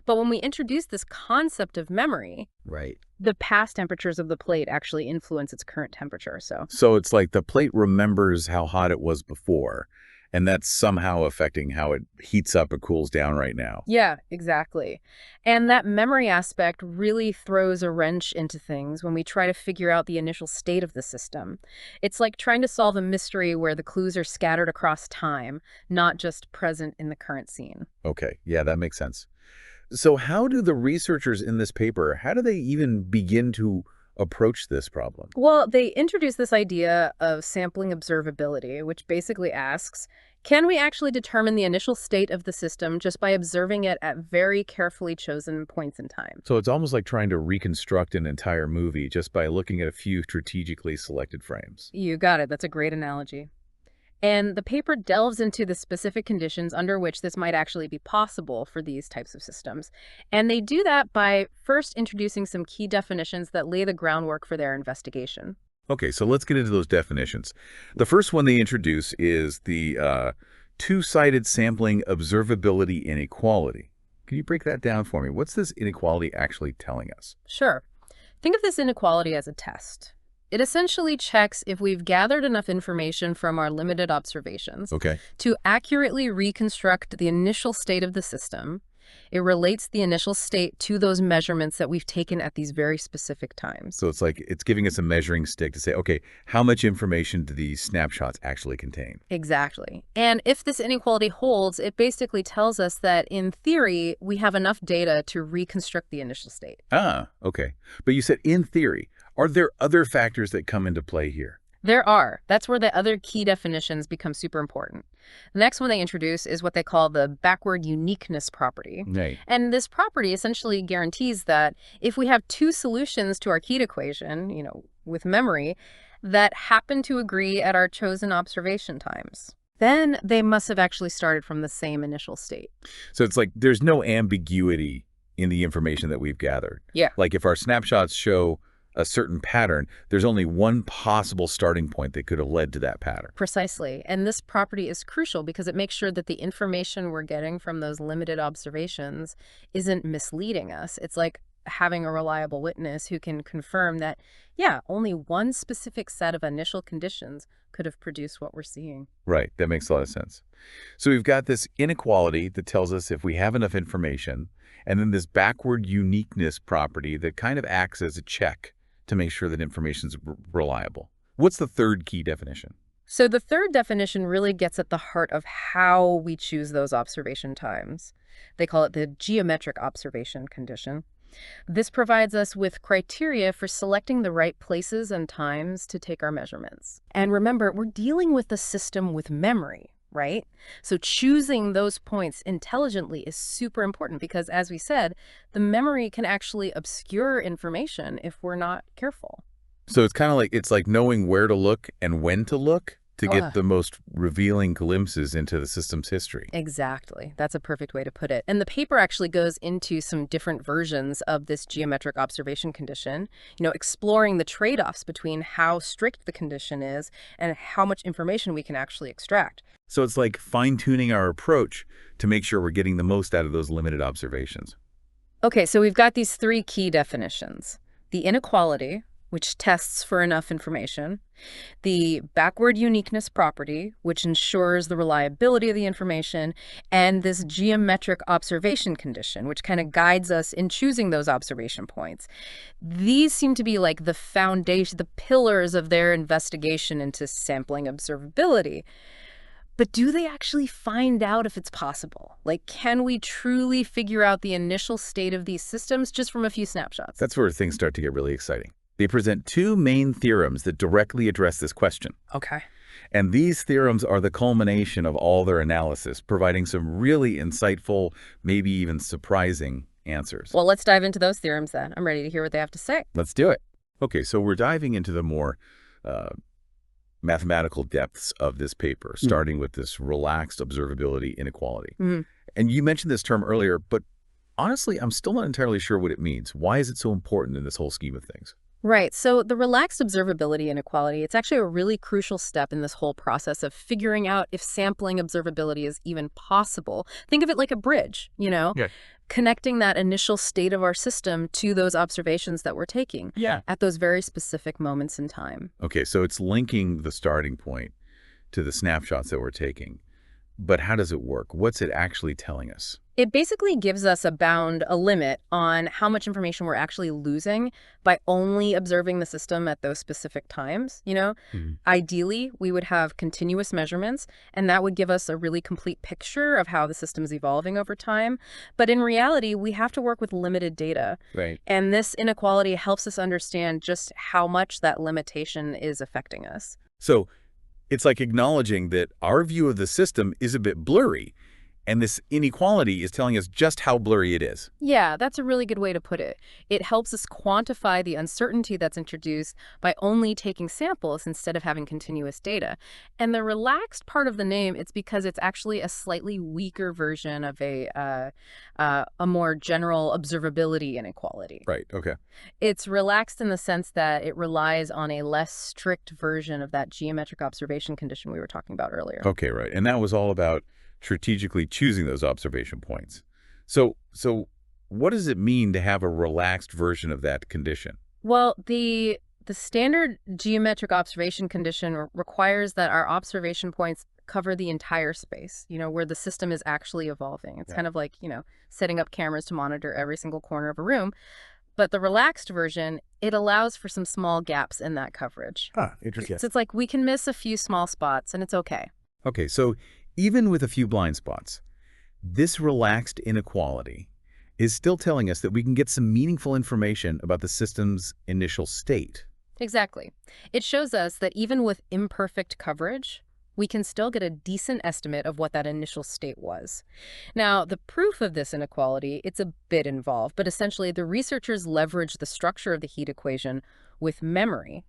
But when we introduce this concept of memory, Right. the past temperatures of the plate actually influence its current temperature. So it's like the plate remembers how hot it was before, and that's somehow affecting how it heats up or cools down right now. Yeah, exactly. And that memory aspect really throws a wrench into things when we try to figure out the initial state of the system. It's like trying to solve a mystery where the clues are scattered across time, not just present in the current scene. Okay, yeah, that makes sense. So how do the researchers in this paper, how do they even begin to approach this problem? Well, they introduce this idea of sampling observability, which basically asks, can we actually determine the initial state of the system just by observing it at very carefully chosen points in time? So it's almost like trying to reconstruct an entire movie just by looking at a few strategically selected frames. You got it. That's a great analogy. And the paper delves into the specific conditions under which this might actually be possible for these types of systems. And they do that by first introducing some key definitions that lay the groundwork for their investigation. Okay, so let's get into those definitions. The first one they introduce is the two-sided sampling observability inequality. Can you break that down for me? What's this inequality actually telling us? Sure. Think of this inequality as a test. It essentially checks if we've gathered enough information from our limited observations to accurately reconstruct the initial state of the system. It relates the initial state to those measurements that we've taken at these very specific times. So it's like it's giving us a measuring stick to say, okay, how much information do these snapshots actually contain? Exactly. And if this inequality holds, it basically tells us that, in theory, we have enough data to reconstruct the initial state. Ah, okay. But you said in theory. Are there other factors that come into play here? There are. That's where the other key definitions become super important. The next one they introduce is what they call the backward uniqueness property. Right. And this property essentially guarantees that if we have two solutions to our heat equation, with memory, that happen to agree at our chosen observation times, then they must have actually started from the same initial state. So it's like there's no ambiguity in the information that we've gathered. Yeah. Like if our snapshots show a certain pattern, there's only one possible starting point that could have led to that pattern. Precisely. And this property is crucial because it makes sure that the information we're getting from those limited observations isn't misleading us. It's like having a reliable witness who can confirm that, yeah, only one specific set of initial conditions could have produced what we're seeing. Right. That makes a lot of sense. So we've got this inequality that tells us if we have enough information, and then this backward uniqueness property that kind of acts as a check to make sure that information is reliable. What's the third key definition? So the third definition really gets at the heart of how we choose those observation times. They call it the geometric observation condition. This provides us with criteria for selecting the right places and times to take our measurements. And remember, we're dealing with a system with memory, right? So choosing those points intelligently is super important because, as we said, the memory can actually obscure information if we're not careful. So it's like knowing where to look and when to look to get the most revealing glimpses into the system's history. Exactly. That's a perfect way to put it. And the paper actually goes into some different versions of this geometric observation condition, exploring the trade-offs between how strict the condition is and how much information we can actually extract. So it's like fine-tuning our approach to make sure we're getting the most out of those limited observations. Okay, so we've got these three key definitions. The inequality, which tests for enough information, the backward uniqueness property, which ensures the reliability of the information, and this geometric observation condition, which kind of guides us in choosing those observation points. These seem to be like the foundation, the pillars of their investigation into sampling observability. But do they actually find out if it's possible? Like, can we truly figure out the initial state of these systems just from a few snapshots? That's where things start to get really exciting. They present two main theorems that directly address this question. Okay. And these theorems are the culmination of all their analysis, providing some really insightful, maybe even surprising answers. Well, let's dive into those theorems then. I'm ready to hear what they have to say. Let's do it. Okay, so we're diving into the more mathematical depths of this paper, starting with this relaxed observability inequality. And you mentioned this term earlier, but honestly, I'm still not entirely sure what it means. Why is it so important in this whole scheme of things? Right. So the relaxed observability inequality, it's actually a really crucial step in this whole process of figuring out if sampling observability is even possible. Think of it like a bridge, Yeah. connecting that initial state of our system to those observations that we're taking at those very specific moments in time. Okay, so it's linking the starting point to the snapshots that we're taking. But how does it work? What's it actually telling us? It basically gives us a limit on how much information we're actually losing by only observing the system at those specific times, Ideally, we would have continuous measurements, and that would give us a really complete picture of how the system is evolving over time. But in reality, we have to work with limited data. Right. And this inequality helps us understand just how much that limitation is affecting us. So it's like acknowledging that our view of the system is a bit blurry, and this inequality is telling us just how blurry it is. Yeah, that's a really good way to put it. It helps us quantify the uncertainty that's introduced by only taking samples instead of having continuous data. And the relaxed part of the name, it's because it's actually a slightly weaker version of a more general observability inequality. Right, okay. It's relaxed in the sense that it relies on a less strict version of that geometric observation condition we were talking about earlier. Okay, right. And that was all about strategically choosing those observation points. So what does it mean to have a relaxed version of that condition? Well, the standard geometric observation condition requires that our observation points cover the entire space, where the system is actually evolving. It's kind of like, setting up cameras to monitor every single corner of a room. But the relaxed version, it allows for some small gaps in that coverage. Interesting. So it's like we can miss a few small spots and it's okay. Okay, so even with a few blind spots, this relaxed inequality is still telling us that we can get some meaningful information about the system's initial state. Exactly. It shows us that even with imperfect coverage, we can still get a decent estimate of what that initial state was. Now, the proof of this inequality, it's a bit involved, but essentially the researchers leverage the structure of the heat equation with memory.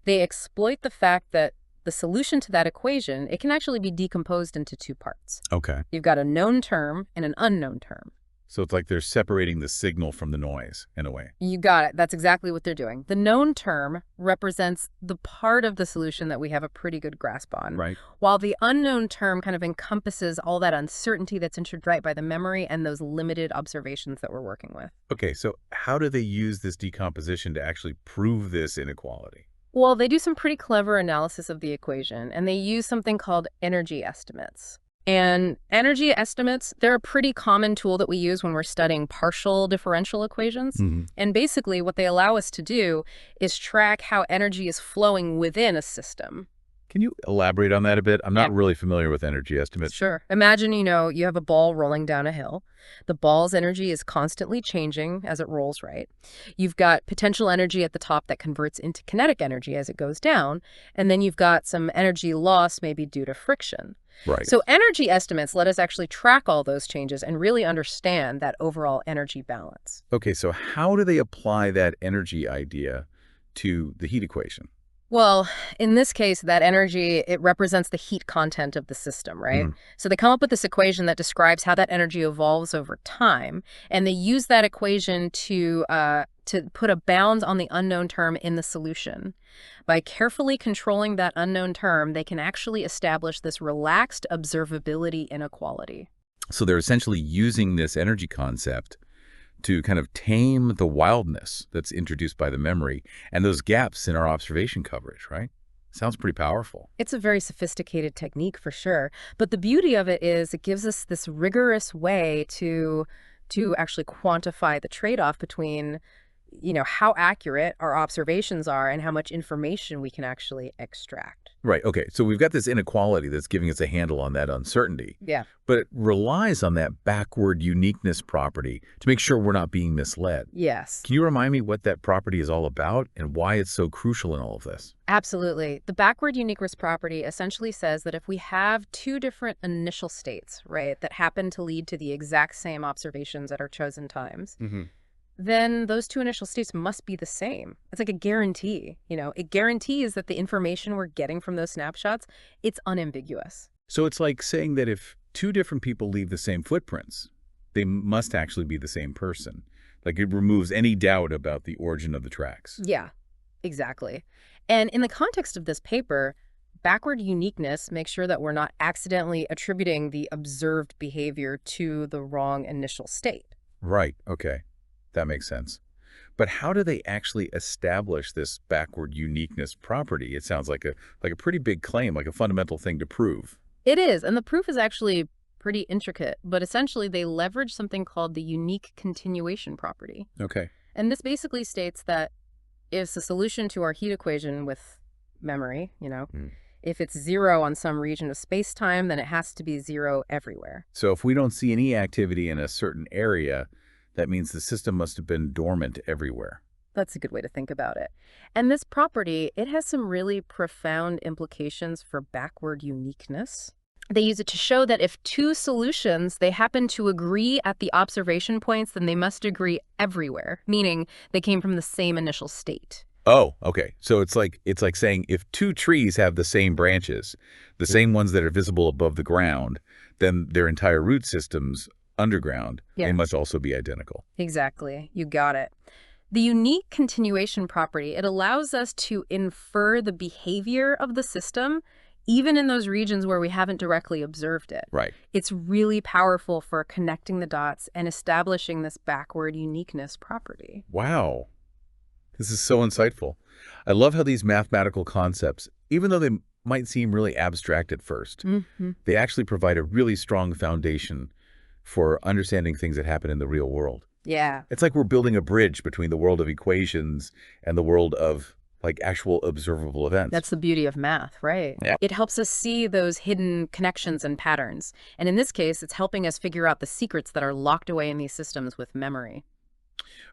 They exploit the fact that the solution to that equation, it can actually be decomposed into two parts. Okay. You've got a known term and an unknown term. So it's like they're separating the signal from the noise, in a way. You got it. That's exactly what they're doing. The known term represents the part of the solution that we have a pretty good grasp on. Right. While the unknown term kind of encompasses all that uncertainty that's entered right by the memory and those limited observations that we're working with. Okay, so how do they use this decomposition to actually prove this inequality? Well, they do some pretty clever analysis of the equation, and they use something called energy estimates. And energy estimates, they're a pretty common tool that we use when we're studying partial differential equations. And basically what they allow us to do is track how energy is flowing within a system. Can you elaborate on that a bit? I'm not really familiar with energy estimates. Sure. Imagine, you have a ball rolling down a hill. The ball's energy is constantly changing as it rolls, right? You've got potential energy at the top that converts into kinetic energy as it goes down. And then you've got some energy loss maybe due to friction. Right. So energy estimates let us actually track all those changes and really understand that overall energy balance. Okay, so how do they apply that energy idea to the heat equation? Well, in this case, that energy, it represents the heat content of the system, right? So they come up with this equation that describes how that energy evolves over time, and they use that equation to put a bound on the unknown term in the solution. By carefully controlling that unknown term, they can actually establish this relaxed observability inequality. So they're essentially using this energy concept to kind of tame the wildness that's introduced by the memory and those gaps in our observation coverage, right? Sounds pretty powerful. It's a very sophisticated technique for sure. But the beauty of it is it gives us this rigorous way to actually quantify the trade-off between, how accurate our observations are and how much information we can actually extract. Right. Okay. So we've got this inequality that's giving us a handle on that uncertainty. Yeah. But it relies on that backward uniqueness property to make sure we're not being misled. Yes. Can you remind me what that property is all about and why it's so crucial in all of this? Absolutely. The backward uniqueness property essentially says that if we have two different initial states, right, that happen to lead to the exact same observations at our chosen times, then those two initial states must be the same. It's like a guarantee, It guarantees that the information we're getting from those snapshots, it's unambiguous. So it's like saying that if two different people leave the same footprints, they must actually be the same person. Like it removes any doubt about the origin of the tracks. Yeah, exactly. And in the context of this paper, backward uniqueness makes sure that we're not accidentally attributing the observed behavior to the wrong initial state. Right. Okay. That makes sense. But how do they actually establish this backward uniqueness property? It sounds like a pretty big claim, like a fundamental thing to prove. It is, and the proof is actually pretty intricate, but essentially they leverage something called the unique continuation property. Okay. And this basically states that if the solution to our heat equation with memory, if it's 0 on some region of space-time, then it has to be 0 everywhere. So if we don't see any activity in a certain area, that means the system must have been dormant everywhere. That's a good way to think about it. And this property, it has some really profound implications for backward uniqueness. They use it to show that if two solutions, they happen to agree at the observation points, then they must agree everywhere, meaning they came from the same initial state. Oh, okay. So it's like saying if two trees have the same branches, the same ones that are visible above the ground, then their entire root systems underground, they must also be identical. Exactly. You got it. The unique continuation property, it allows us to infer the behavior of the system even in those regions where we haven't directly observed it. Right. It's really powerful for connecting the dots and establishing this backward uniqueness property. Wow. This is so insightful. I love how these mathematical concepts, even though they might seem really abstract at first, they actually provide a really strong foundation for understanding things that happen in the real world. Yeah. It's like we're building a bridge between the world of equations and the world of like actual observable events. That's the beauty of math, right? Yeah. It helps us see those hidden connections and patterns. And in this case, it's helping us figure out the secrets that are locked away in these systems with memory.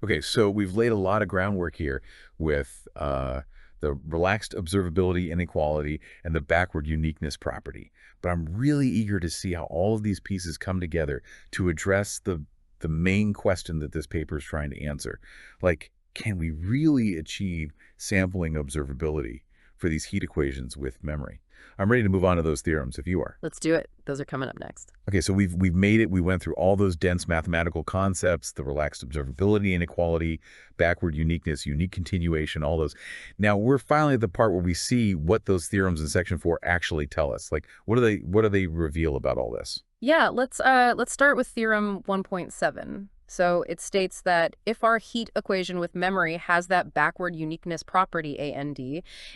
Okay, so we've laid a lot of groundwork here with the relaxed observability inequality and the backward uniqueness property. But I'm really eager to see how all of these pieces come together to address the main question that this paper is trying to answer. Like, can we really achieve sampling observability for these heat equations with memory? I'm ready to move on to those theorems if you are. Let's do it. Those are coming up next. Okay, so we've made it. We went through all those dense mathematical concepts, the relaxed observability inequality, backward uniqueness, unique continuation, all those. Now we're finally at the part where we see what those theorems in section 4 actually tell us. Like, what do they reveal about all this? Yeah, let's start with theorem 1.7. So it states that if our heat equation with memory has that backward uniqueness property, AND,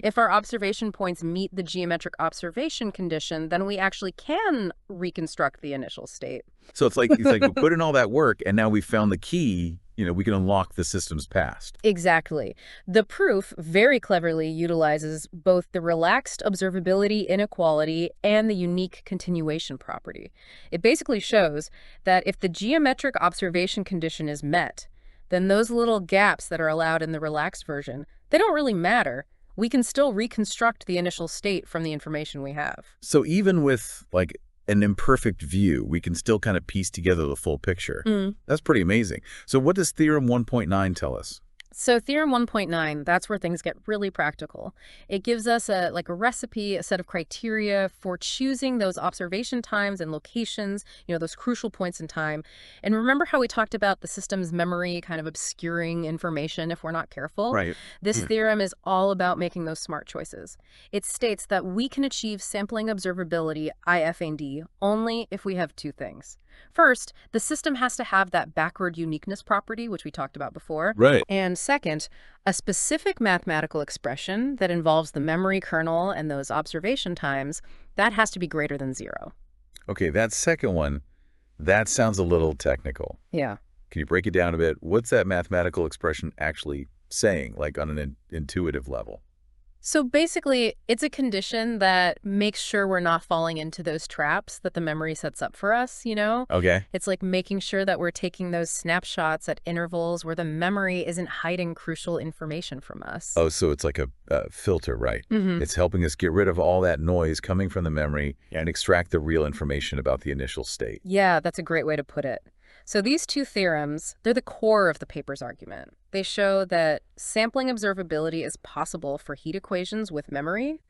if our observation points meet the geometric observation condition, then we actually can reconstruct the initial state. So it's like we put in all that work, and now we found the key. We can unlock the system's past. Exactly. The proof very cleverly utilizes both the relaxed observability inequality and the unique continuation property. It basically shows that if the geometric observation condition is met, then those little gaps that are allowed in the relaxed version, they don't really matter. We can still reconstruct the initial state from the information we have. So even with like an imperfect view, we can still kind of piece together the full picture. That's pretty amazing. So what does theorem 1.9 tell us? So theorem 1.9, that's where things get really practical. It gives us a recipe, a set of criteria for choosing those observation times and locations, those crucial points in time. And remember how we talked about the system's memory kind of obscuring information if we're not careful? Right. This theorem is all about making those smart choices. It states that we can achieve sampling observability, IF&D, only if we have two things. First, the system has to have that backward uniqueness property, which we talked about before. Right. And second, a specific mathematical expression that involves the memory kernel and those observation times, that has to be greater than 0. Okay, that second one, that sounds a little technical. Yeah. Can you break it down a bit? What's that mathematical expression actually saying, like on an intuitive level? So basically, it's a condition that makes sure we're not falling into those traps that the memory sets up for us, you know? Okay. It's like making sure that we're taking those snapshots at intervals where the memory isn't hiding crucial information from us. Oh, so it's like a filter, right? Mm-hmm. It's helping us get rid of all that noise coming from the memory and extract the real information about the initial state. Yeah, that's a great way to put it. So these two theorems, they're the core of the paper's argument. They show that sampling observability is possible for heat equations with memory,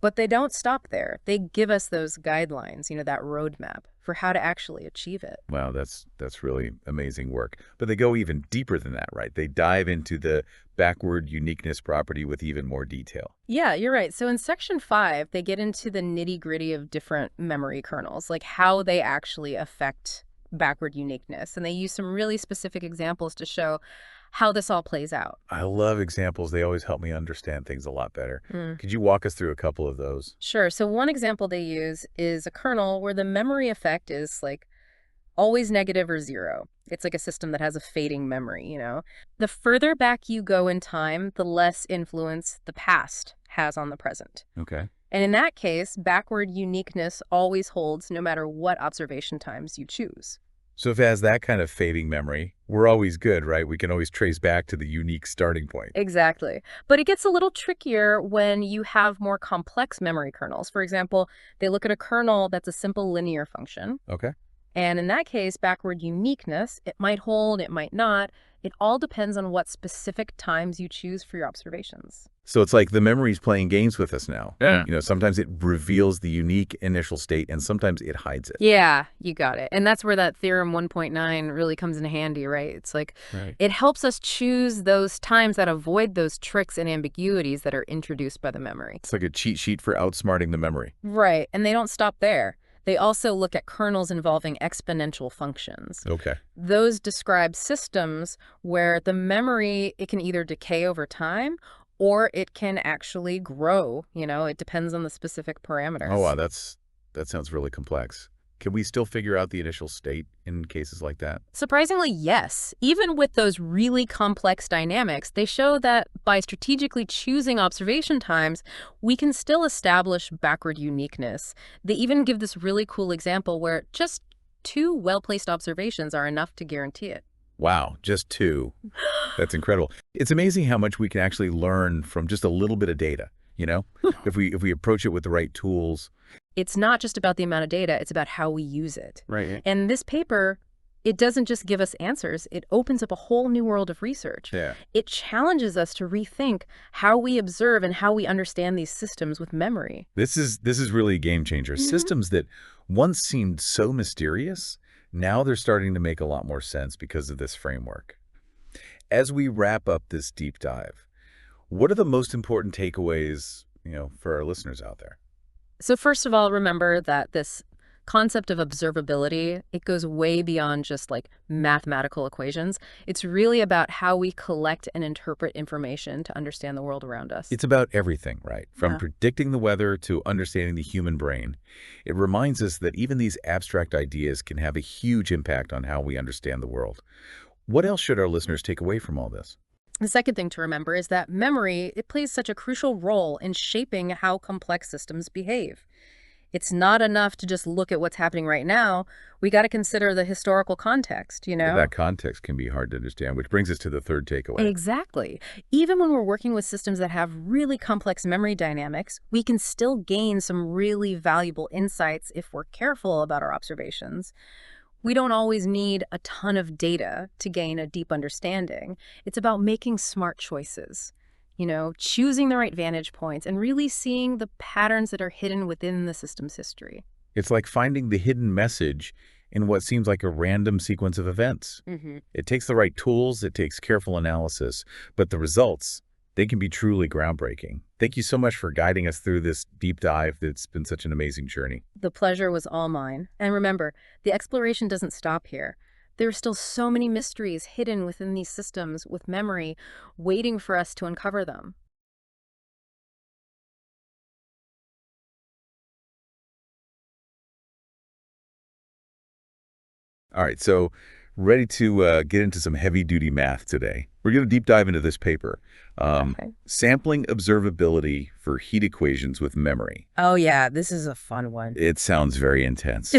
but they don't stop there. They give us those guidelines, that roadmap for how to actually achieve it. Wow, that's really amazing work. But they go even deeper than that, right? They dive into the backward uniqueness property with even more detail. Yeah, you're right. So in section 5, they get into the nitty-gritty of different memory kernels, like how they actually affect backward uniqueness. And they use some really specific examples to show how this all plays out. I love examples. They always help me understand things a lot better. Mm. Could you walk us through a couple of those? Sure. So one example they use is a kernel where the memory effect is like always negative or 0. It's like a system that has a fading memory, The further back you go in time, the less influence the past has on the present. Okay. And in that case, backward uniqueness always holds no matter what observation times you choose. So if it has that kind of fading memory, we're always good, right? We can always trace back to the unique starting point. Exactly. But it gets a little trickier when you have more complex memory kernels. For example, they look at a kernel that's a simple linear function. Okay. And in that case, backward uniqueness, it might hold, it might not. It all depends on what specific times you choose for your observations. So it's like the memory's playing games with us now. Yeah. Sometimes it reveals the unique initial state and sometimes it hides it. Yeah, you got it. And that's where that theorem 1.9 really comes in handy, right? It's like it helps us choose those times that avoid those tricks and ambiguities that are introduced by the memory. It's like a cheat sheet for outsmarting the memory. Right. And they don't stop there. They also look at kernels involving exponential functions. Okay. Those describe systems where the memory, it can either decay over time or it can actually grow. It depends on the specific parameters. Oh, wow, that sounds really complex. Can we still figure out the initial state in cases like that? Surprisingly, yes. Even with those really complex dynamics, they show that by strategically choosing observation times, we can still establish backward uniqueness. They even give this really cool example where just 2 well-placed observations are enough to guarantee it. Wow, just 2. That's incredible. It's amazing how much we can actually learn from just a little bit of data, if we approach it with the right tools. It's not just about the amount of data, it's about how we use it. Right. And this paper, it doesn't just give us answers, it opens up a whole new world of research. Yeah. It challenges us to rethink how we observe and how we understand these systems with memory. This is really a game changer. Systems that once seemed so mysterious, now they're starting to make a lot more sense because of this framework. As we wrap up this deep dive, what are the most important takeaways, for our listeners out there? So first of all, remember that this concept of observability, it goes way beyond just like mathematical equations. It's really about how we collect and interpret information to understand the world around us. It's about everything, right? From Yeah. predicting the weather to understanding the human brain. It reminds us that even these abstract ideas can have a huge impact on how we understand the world. What else should our listeners take away from all this? The second thing to remember is that memory, it plays such a crucial role in shaping how complex systems behave. It's not enough to just look at what's happening right now. We got to consider the historical context, That context can be hard to understand, which brings us to the third takeaway. Exactly. Even when we're working with systems that have really complex memory dynamics, we can still gain some really valuable insights if we're careful about our observations. We don't always need a ton of data to gain a deep understanding. It's about making smart choices, choosing the right vantage points and really seeing the patterns that are hidden within the system's history. It's like finding the hidden message in what seems like a random sequence of events. Mm-hmm. It takes the right tools, it takes careful analysis, but the results, They can be truly groundbreaking. Thank you so much for guiding us through this deep dive. It's been such an amazing journey. The pleasure was all mine. And remember, the exploration doesn't stop here. There are still so many mysteries hidden within these systems with memory, waiting for us to uncover them. All right, so ready to get into some heavy-duty math today. We're going to deep dive into this paper, Okay. Sampling Observability for Heat Equations with Memory. Oh, yeah, this is a fun one. It sounds very intense,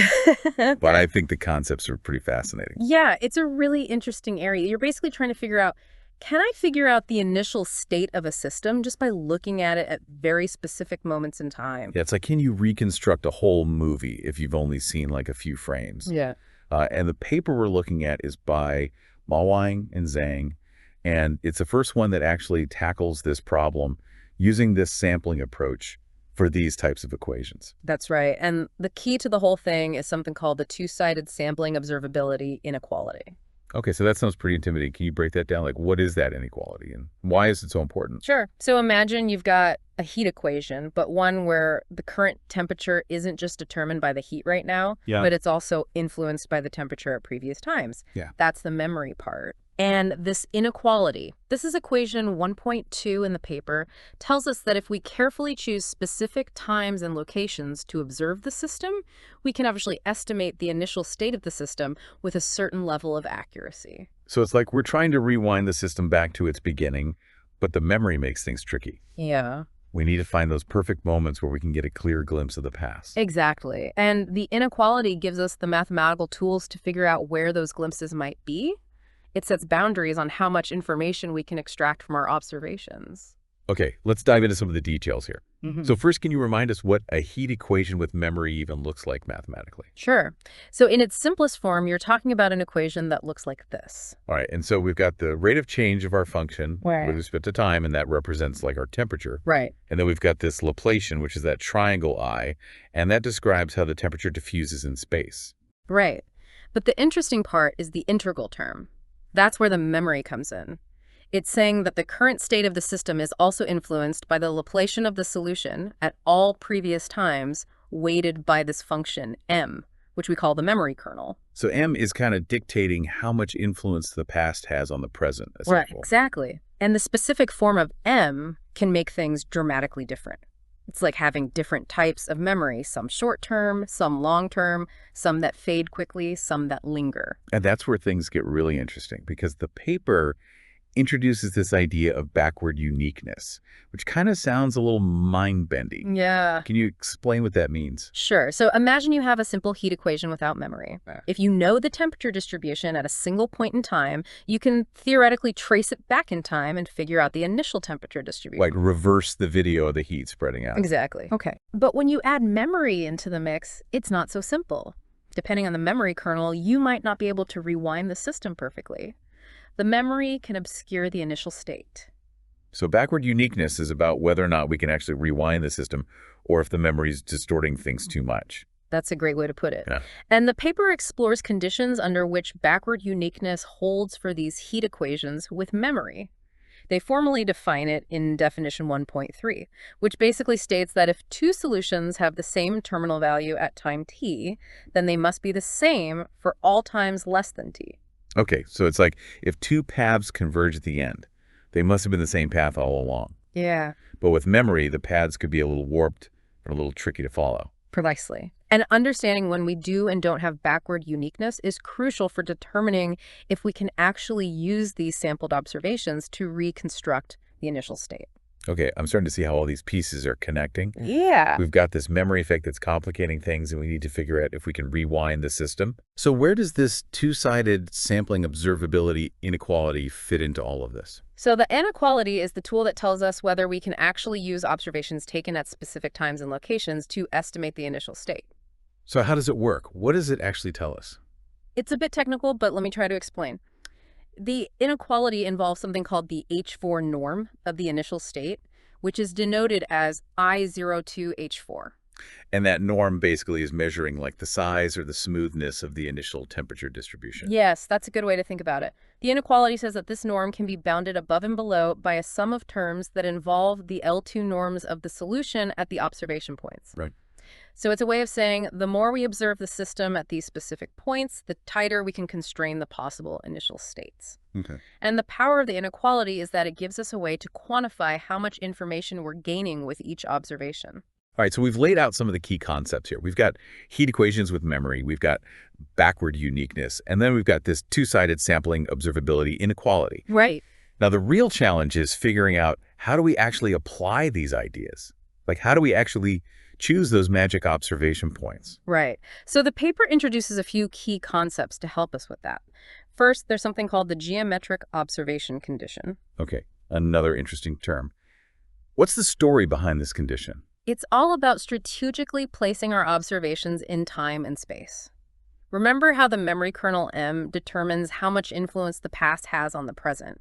but I think the concepts are pretty fascinating. Yeah, it's a really interesting area. You're basically trying to figure out, can I figure out the initial state of a system just by looking at it at very specific moments in time? Yeah, it's like, can you reconstruct a whole movie if you've only seen like a few frames? Yeah. And the paper we're looking at is by Wang and Zhang, and it's the first one that actually tackles this problem using this sampling approach for these types of equations. That's right. And the key to the whole thing is something called the two-sided sampling observability inequality. Okay, so that sounds pretty intimidating. Can you break that down? Like, what is that inequality and why is it so important? Sure. So imagine you've got a heat equation, but one where the current temperature isn't just determined by the heat right now, Yeah. but it's also influenced by the temperature at previous times. Yeah. That's the memory part. And this inequality, this is equation 1.2 in the paper, tells us that if we carefully choose specific times and locations to observe the system, we can actually estimate the initial state of the system with a certain level of accuracy. So it's like we're trying to rewind the system back to its beginning, but the memory makes things tricky. Yeah. We need to find those perfect moments where we can get a clear glimpse of the past. Exactly. And the inequality gives us the mathematical tools to figure out where those glimpses might be. It sets boundaries on how much information we can extract from our observations. Okay, let's dive into some of the details here. Mm-hmm. So first, can you remind us what a heat equation with memory even looks like mathematically? Sure. So in its simplest form, you're talking about an equation that looks like this. All right, and so we've got the rate of change of our function Right. with respect to time, and that represents like our temperature. Right. And then we've got this Laplacian, which is that triangle I, and that describes how the temperature diffuses in space. Right. But the interesting part is the integral term. That's where the memory comes in. It's saying that the current state of the system is also influenced by the Laplacian of the solution at all previous times, weighted by this function m, which we call the memory kernel. So M is kind of dictating how much influence the past has on the present, Right, essentially. exactly. And the specific form of m can make things dramatically different. It's like having different types of memory, some short-term, some long-term, some that fade quickly, some that linger. And that's where things get really interesting because the paper introduces this idea of backward uniqueness, which kind of sounds a little mind-bending. Yeah. Can you explain what that means? Sure. So imagine you have a simple heat equation without memory. Yeah. If you know the temperature distribution at a single point in time, you can theoretically trace it back in time and figure out the initial temperature distribution. Like reverse the video of the heat spreading out. Exactly. Okay. But when you add memory into the mix, it's not so simple. Depending on the memory kernel, you might not be able to rewind the system perfectly. The memory can obscure the initial state. So backward uniqueness is about whether or not we can actually rewind the system or if the memory is distorting things too much. That's a great way to put it. Yeah. And the paper explores conditions under which backward uniqueness holds for these heat equations with memory. They formally define it in definition 1.3, which basically states that if two solutions have the same terminal value at time t, then they must be the same for all times less than t. Okay, so it's like if two paths converge at the end, they must have been the same path all along. Yeah. But with memory, the paths could be a little warped and a little tricky to follow. Precisely. And understanding when we do and don't have backward uniqueness is crucial for determining if we can actually use these sampled observations to reconstruct the initial state. Okay, I'm starting to see how all these pieces are connecting. Yeah. We've got this memory effect that's complicating things, and we need to figure out if we can rewind the system. So where does this two-sided sampling observability inequality fit into all of this? So the inequality is the tool that tells us whether we can actually use observations taken at specific times and locations to estimate the initial state. So how does it work? What does it actually tell us? It's a bit technical, but let me try to explain. The inequality involves something called the H4 norm of the initial state, which is denoted as I02H4. And that norm basically is measuring like the size or the smoothness of the initial temperature distribution. Yes, that's a good way to think about it. The inequality says that this norm can be bounded above and below by a sum of terms that involve the L2 norms of the solution at the observation points. Right. So it's a way of saying the more we observe the system at these specific points, the tighter we can constrain the possible initial states. Okay. And the power of the inequality is that it gives us a way to quantify how much information we're gaining with each observation. All right, so we've laid out some of the key concepts here. We've got heat equations with memory, we've got backward uniqueness, and then we've got this two-sided sampling observability inequality. Right. Now, the real challenge is figuring out how do we actually apply these ideas? Like, how do we actually choose those magic observation points? Right. So the paper introduces a few key concepts to help us with that. First, there's something called the geometric observation condition. Okay, another interesting term. What's the story behind this condition? It's all about strategically placing our observations in time and space. Remember how the memory kernel M determines how much influence the past has on the present?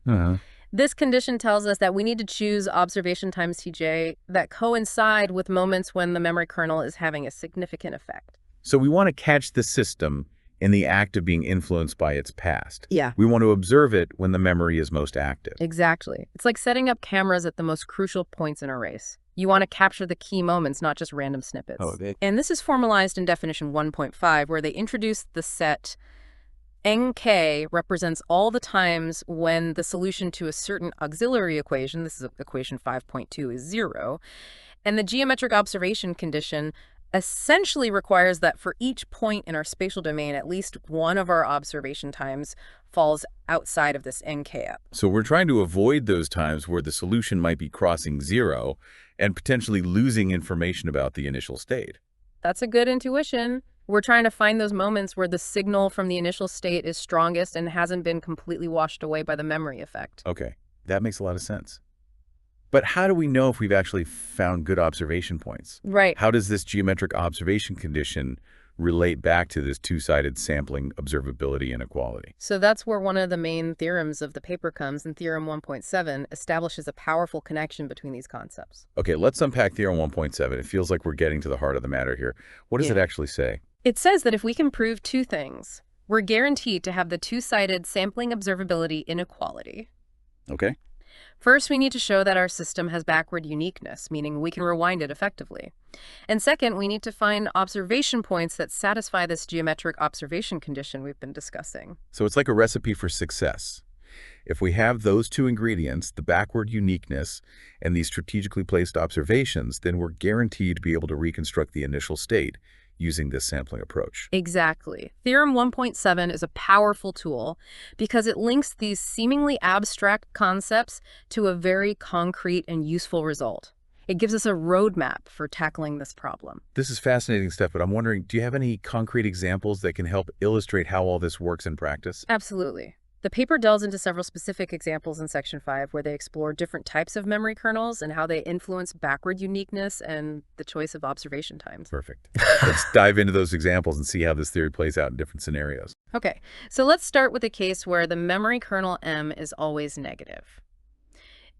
This condition tells us that we need to choose observation times Tj that coincide with moments when the memory kernel is having a significant effect. So we want to catch the system in the act of being influenced by its past. Yeah. We want to observe it when the memory is most active. Exactly. It's like setting up cameras at the most crucial points in a race. You want to capture the key moments, not just random snippets. And this is formalized in definition 1.5, where they introduced the set NK represents all the times when the solution to a certain auxiliary equation, this is equation 5.2, is 0. And the geometric observation condition essentially requires that for each point in our spatial domain, at least one of our observation times falls outside of this NK up. So we're trying to avoid those times where the solution might be crossing 0 and potentially losing information about the initial state. That's a good intuition. We're trying to find those moments where the signal from the initial state is strongest and hasn't been completely washed away by the memory effect. Okay, that makes a lot of sense. But how do we know if we've actually found good observation points? Right. How does this geometric observation condition relate back to this two-sided sampling observability inequality? So that's where one of the main theorems of the paper comes, and Theorem 1.7 establishes a powerful connection between these concepts. Okay, let's unpack Theorem 1.7. It feels like we're getting to the heart of the matter here. What does it actually say? It says that if we can prove two things, we're guaranteed to have the two-sided sampling observability inequality. Okay. First, we need to show that our system has backward uniqueness, meaning we can rewind it effectively. And second, we need to find observation points that satisfy this geometric observation condition we've been discussing. So it's like a recipe for success. If we have those two ingredients, the backward uniqueness and these strategically placed observations, then we're guaranteed to be able to reconstruct the initial state using this sampling approach. Exactly. Theorem 1.7 is a powerful tool because it links these seemingly abstract concepts to a very concrete and useful result. It gives us a roadmap for tackling this problem. This is fascinating stuff, but I'm wondering, do you have any concrete examples that can help illustrate how all this works in practice? Absolutely. The paper delves into several specific examples in Section 5 where they explore different types of memory kernels and how they influence backward uniqueness and the choice of observation times. Perfect. Let's dive into those examples and see how this theory plays out in different scenarios. Okay, so let's start with a case where the memory kernel M is always negative.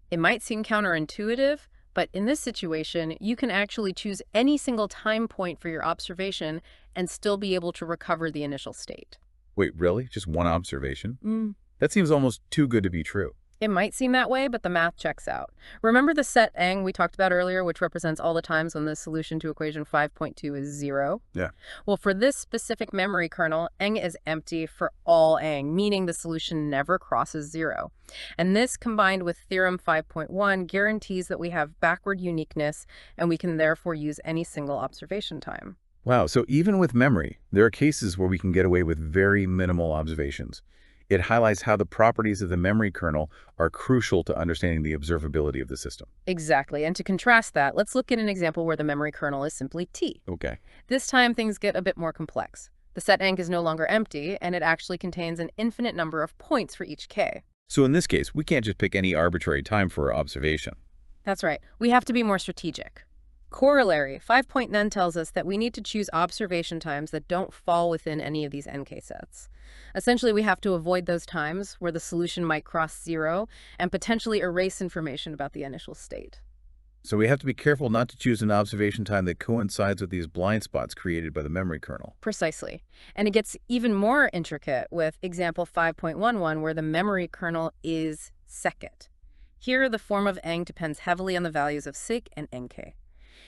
It might seem counterintuitive, but in this situation, you can actually choose any single time point for your observation and still be able to recover the initial state. Wait, really? Just one observation? That seems almost too good to be true. It might seem that way, but the math checks out. Remember the set Wang we talked about earlier, which represents all the times when the solution to equation 5.2 is 0? Yeah. Well, for this specific memory kernel, Wang is empty for all Wang, meaning the solution never crosses 0. And this, combined with Theorem 5.1, guarantees that we have backward uniqueness, and we can therefore use any single observation time. Wow, so even with memory, there are cases where we can get away with very minimal observations. It highlights how the properties of the memory kernel are crucial to understanding the observability of the system. Exactly. And to contrast that, let's look at an example where the memory kernel is simply T. Okay. This time, things get a bit more complex. The set Wang is no longer empty, and it actually contains an infinite number of points for each K. So in this case, we can't just pick any arbitrary time for our observation. That's right. We have to be more strategic. Corollary 5.9 tells us that we need to choose observation times that don't fall within any of these NK sets. Essentially, we have to avoid those times where the solution might cross 0 and potentially erase information about the initial state. So we have to be careful not to choose an observation time that coincides with these blind spots created by the memory kernel. Precisely. And it gets even more intricate with example 5.11, where the memory kernel is second. Here, the form of Ng depends heavily on the values of sig and nk.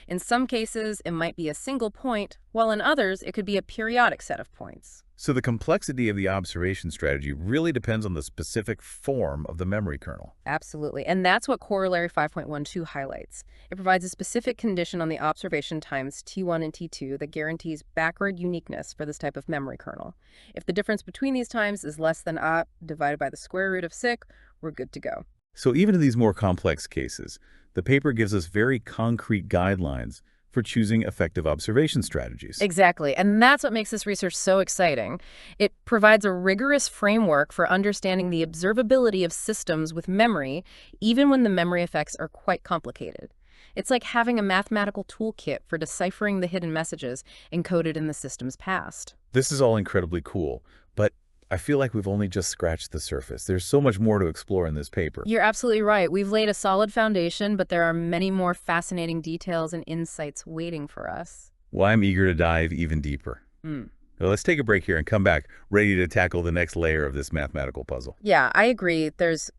In some cases, it might be a single point, while in others, it could be a periodic set of points. So the complexity of the observation strategy really depends on the specific form of the memory kernel. Absolutely. And that's what Corollary 5.12 highlights. It provides a specific condition on the observation times T1 and T2 that guarantees backward uniqueness for this type of memory kernel. If the difference between these times is less than a divided by the square root of sig, we're good to go. So even in these more complex cases, the paper gives us very concrete guidelines for choosing effective observation strategies. Exactly. And that's what makes this research so exciting. It provides a rigorous framework for understanding the observability of systems with memory, even when the memory effects are quite complicated. It's like having a mathematical toolkit for deciphering the hidden messages encoded in the system's past. This is all incredibly cool, but I feel like we've only just scratched the surface. There's so much more to explore in this paper. You're absolutely right. We've laid a solid foundation, but there are many more fascinating details and insights waiting for us. Well, I'm eager to dive even deeper. Now, let's take a break here and come back ready to tackle the next layer of this mathematical puzzle. Yeah, I agree. There's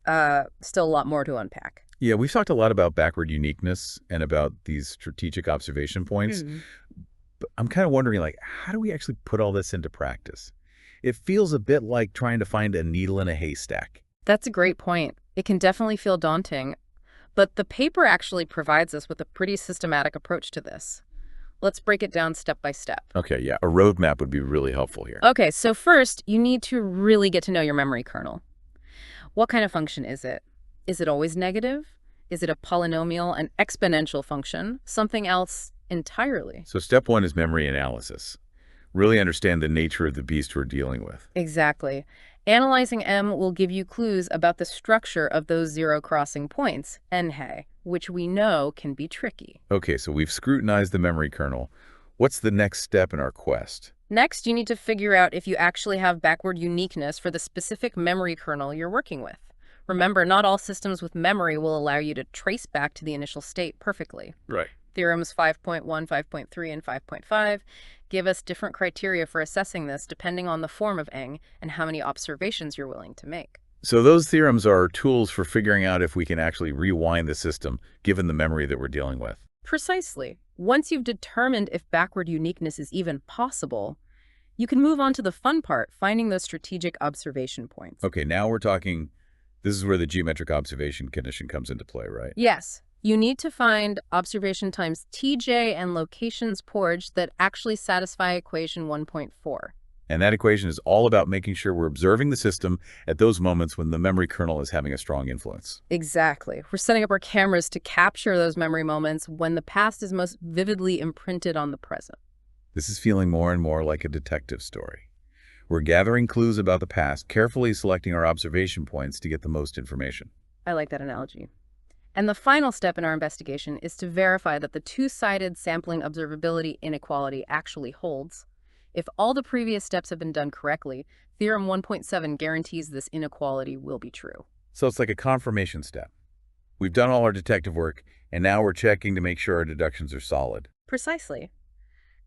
still a lot more to unpack. Yeah, we've talked a lot about backward uniqueness and about these strategic observation points. But I'm kind of wondering, like, how do we actually put all this into practice? It feels a bit like trying to find a needle in a haystack. That's a great point. It can definitely feel daunting, but the paper actually provides us with a pretty systematic approach to this. Let's break it down step by step. Okay, yeah, a roadmap would be really helpful here. Okay, so first, you need to really get to know your memory kernel. What kind of function is it? Is it always negative? Is it a polynomial, an exponential function, something else entirely? So step one is memory analysis. Really understand the nature of the beast we're dealing with. Exactly. Analyzing M will give you clues about the structure of those zero crossing points, NH, which we know can be tricky. Okay, so we've scrutinized the memory kernel. What's the next step in our quest? Next, you need to figure out if you actually have backward uniqueness for the specific memory kernel you're working with. Remember, not all systems with memory will allow you to trace back to the initial state perfectly. Right. Theorems 5.1, 5.3, and 5.5 give us different criteria for assessing this depending on the form of Ng and how many observations you're willing to make. So those theorems are tools for figuring out if we can actually rewind the system given the memory that we're dealing with. Precisely. Once you've determined if backward uniqueness is even possible, you can move on to the fun part, finding those strategic observation points. Okay, now we're talking, this is where the geometric observation condition comes into play, right? Yes. You need to find observation times Tj and locations porged that actually satisfy equation 1.4. And that equation is all about making sure we're observing the system at those moments when the memory kernel is having a strong influence. Exactly. We're setting up our cameras to capture those memory moments when the past is most vividly imprinted on the present. This is feeling more and more like a detective story. We're gathering clues about the past, carefully selecting our observation points to get the most information. I like that analogy. And the final step in our investigation is to verify that the two-sided sampling observability inequality actually holds. If all the previous steps have been done correctly, Theorem 1.7 guarantees this inequality will be true. So it's like a confirmation step. We've done all our detective work, and now we're checking to make sure our deductions are solid. Precisely.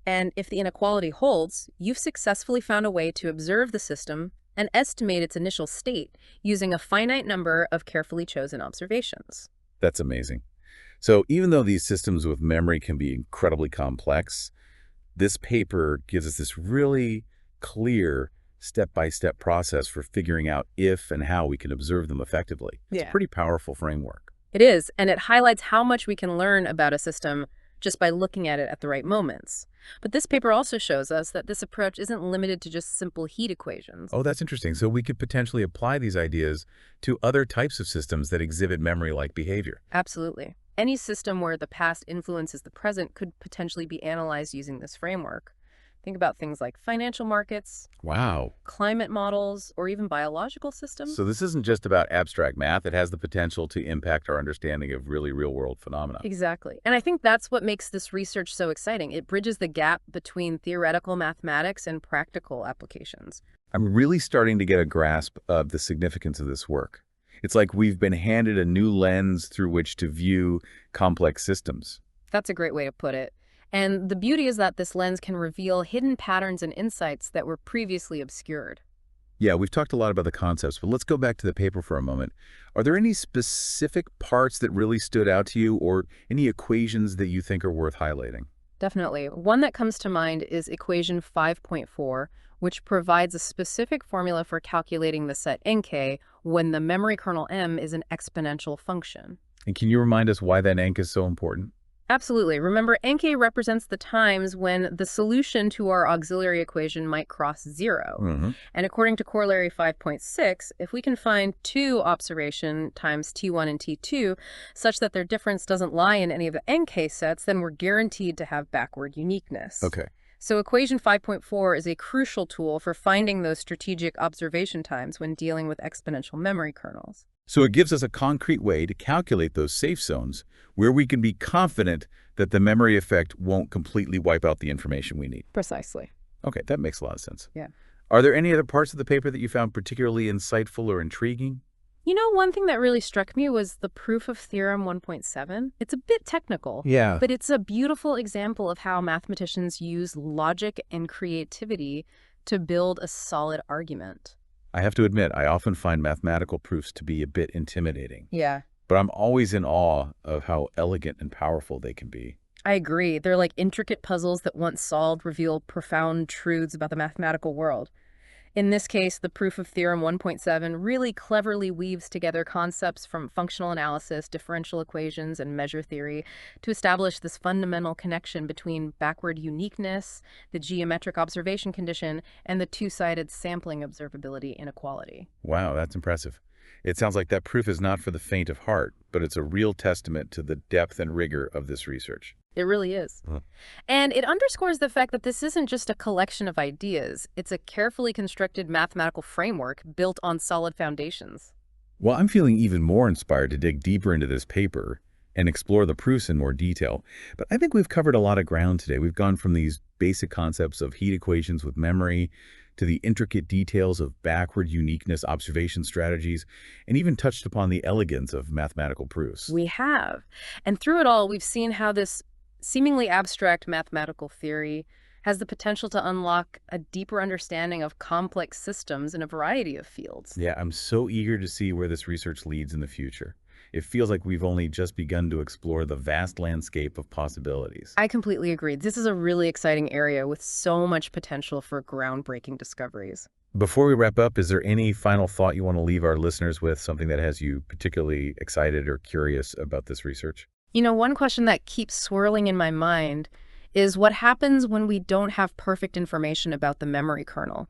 And if the inequality holds, you've successfully found a way to observe the system and estimate its initial state using a finite number of carefully chosen observations. That's amazing. So even though these systems with memory can be incredibly complex, this paper gives us this really clear step-by-step process for figuring out if and how we can observe them effectively. It's a pretty powerful framework. It is, and it highlights how much we can learn about a system just by looking at it at the right moments. But this paper also shows us that this approach isn't limited to just simple heat equations. Oh, that's interesting. So we could potentially apply these ideas to other types of systems that exhibit memory-like behavior. Absolutely. Any system where the past influences the present could potentially be analyzed using this framework. Think about things like financial markets, Wow. climate models, or even biological systems. So this isn't just about abstract math. It has the potential to impact our understanding of really real-world phenomena. Exactly. And I think that's what makes this research so exciting. It bridges the gap between theoretical mathematics and practical applications. I'm really starting to get a grasp of the significance of this work. It's like we've been handed a new lens through which to view complex systems. That's a great way to put it. And the beauty is that this lens can reveal hidden patterns and insights that were previously obscured. Yeah, we've talked a lot about the concepts, but let's go back to the paper for a moment. Are there any specific parts that really stood out to you or any equations that you think are worth highlighting? Definitely. One that comes to mind is equation 5.4, which provides a specific formula for calculating the set nk when the memory kernel m is an exponential function. And can you remind us why that ank is so important? Absolutely. Remember, nk represents the times when the solution to our auxiliary equation might cross zero. And according to corollary 5.6, if we can find two observation times t1 and t2 such that their difference doesn't lie in any of the nk sets, then we're guaranteed to have backward uniqueness. Okay. So equation 5.4 is a crucial tool for finding those strategic observation times when dealing with exponential memory kernels. So it gives us a concrete way to calculate those safe zones where we can be confident that the memory effect won't completely wipe out the information we need. Precisely. Okay, that makes a lot of sense. Yeah. Are there any other parts of the paper that you found particularly insightful or intriguing? You know, one thing that really struck me was the proof of theorem 1.7. It's a bit technical, Yeah. but it's a beautiful example of how mathematicians use logic and creativity to build a solid argument. I have to admit, I often find mathematical proofs to be a bit intimidating, Yeah. but I'm always in awe of how elegant and powerful they can be. I agree. They're like intricate puzzles that once solved reveal profound truths about the mathematical world. In this case, the proof of theorem 1.7 really cleverly weaves together concepts from functional analysis, differential equations, and measure theory to establish this fundamental connection between backward uniqueness, the geometric observation condition, and the two-sided sampling observability inequality. Wow, that's impressive. It sounds like that proof is not for the faint of heart, but it's a real testament to the depth and rigor of this research. It really is. And it underscores the fact that this isn't just a collection of ideas. It's a carefully constructed mathematical framework built on solid foundations. Well, I'm feeling even more inspired to dig deeper into this paper and explore the proofs in more detail. But I think we've covered a lot of ground today. We've gone from these basic concepts of heat equations with memory to the intricate details of backward uniqueness observation strategies, and even touched upon the elegance of mathematical proofs. We have. And through it all, we've seen how this seemingly abstract mathematical theory has the potential to unlock a deeper understanding of complex systems in a variety of fields. Yeah, I'm so eager to see where this research leads in the future. It feels like we've only just begun to explore the vast landscape of possibilities. I completely agree. This is a really exciting area with so much potential for groundbreaking discoveries. Before we wrap up, is there any final thought you want to leave our listeners with, something that has you particularly excited or curious about this research? You know, one question that keeps swirling in my mind is what happens when we don't have perfect information about the memory kernel.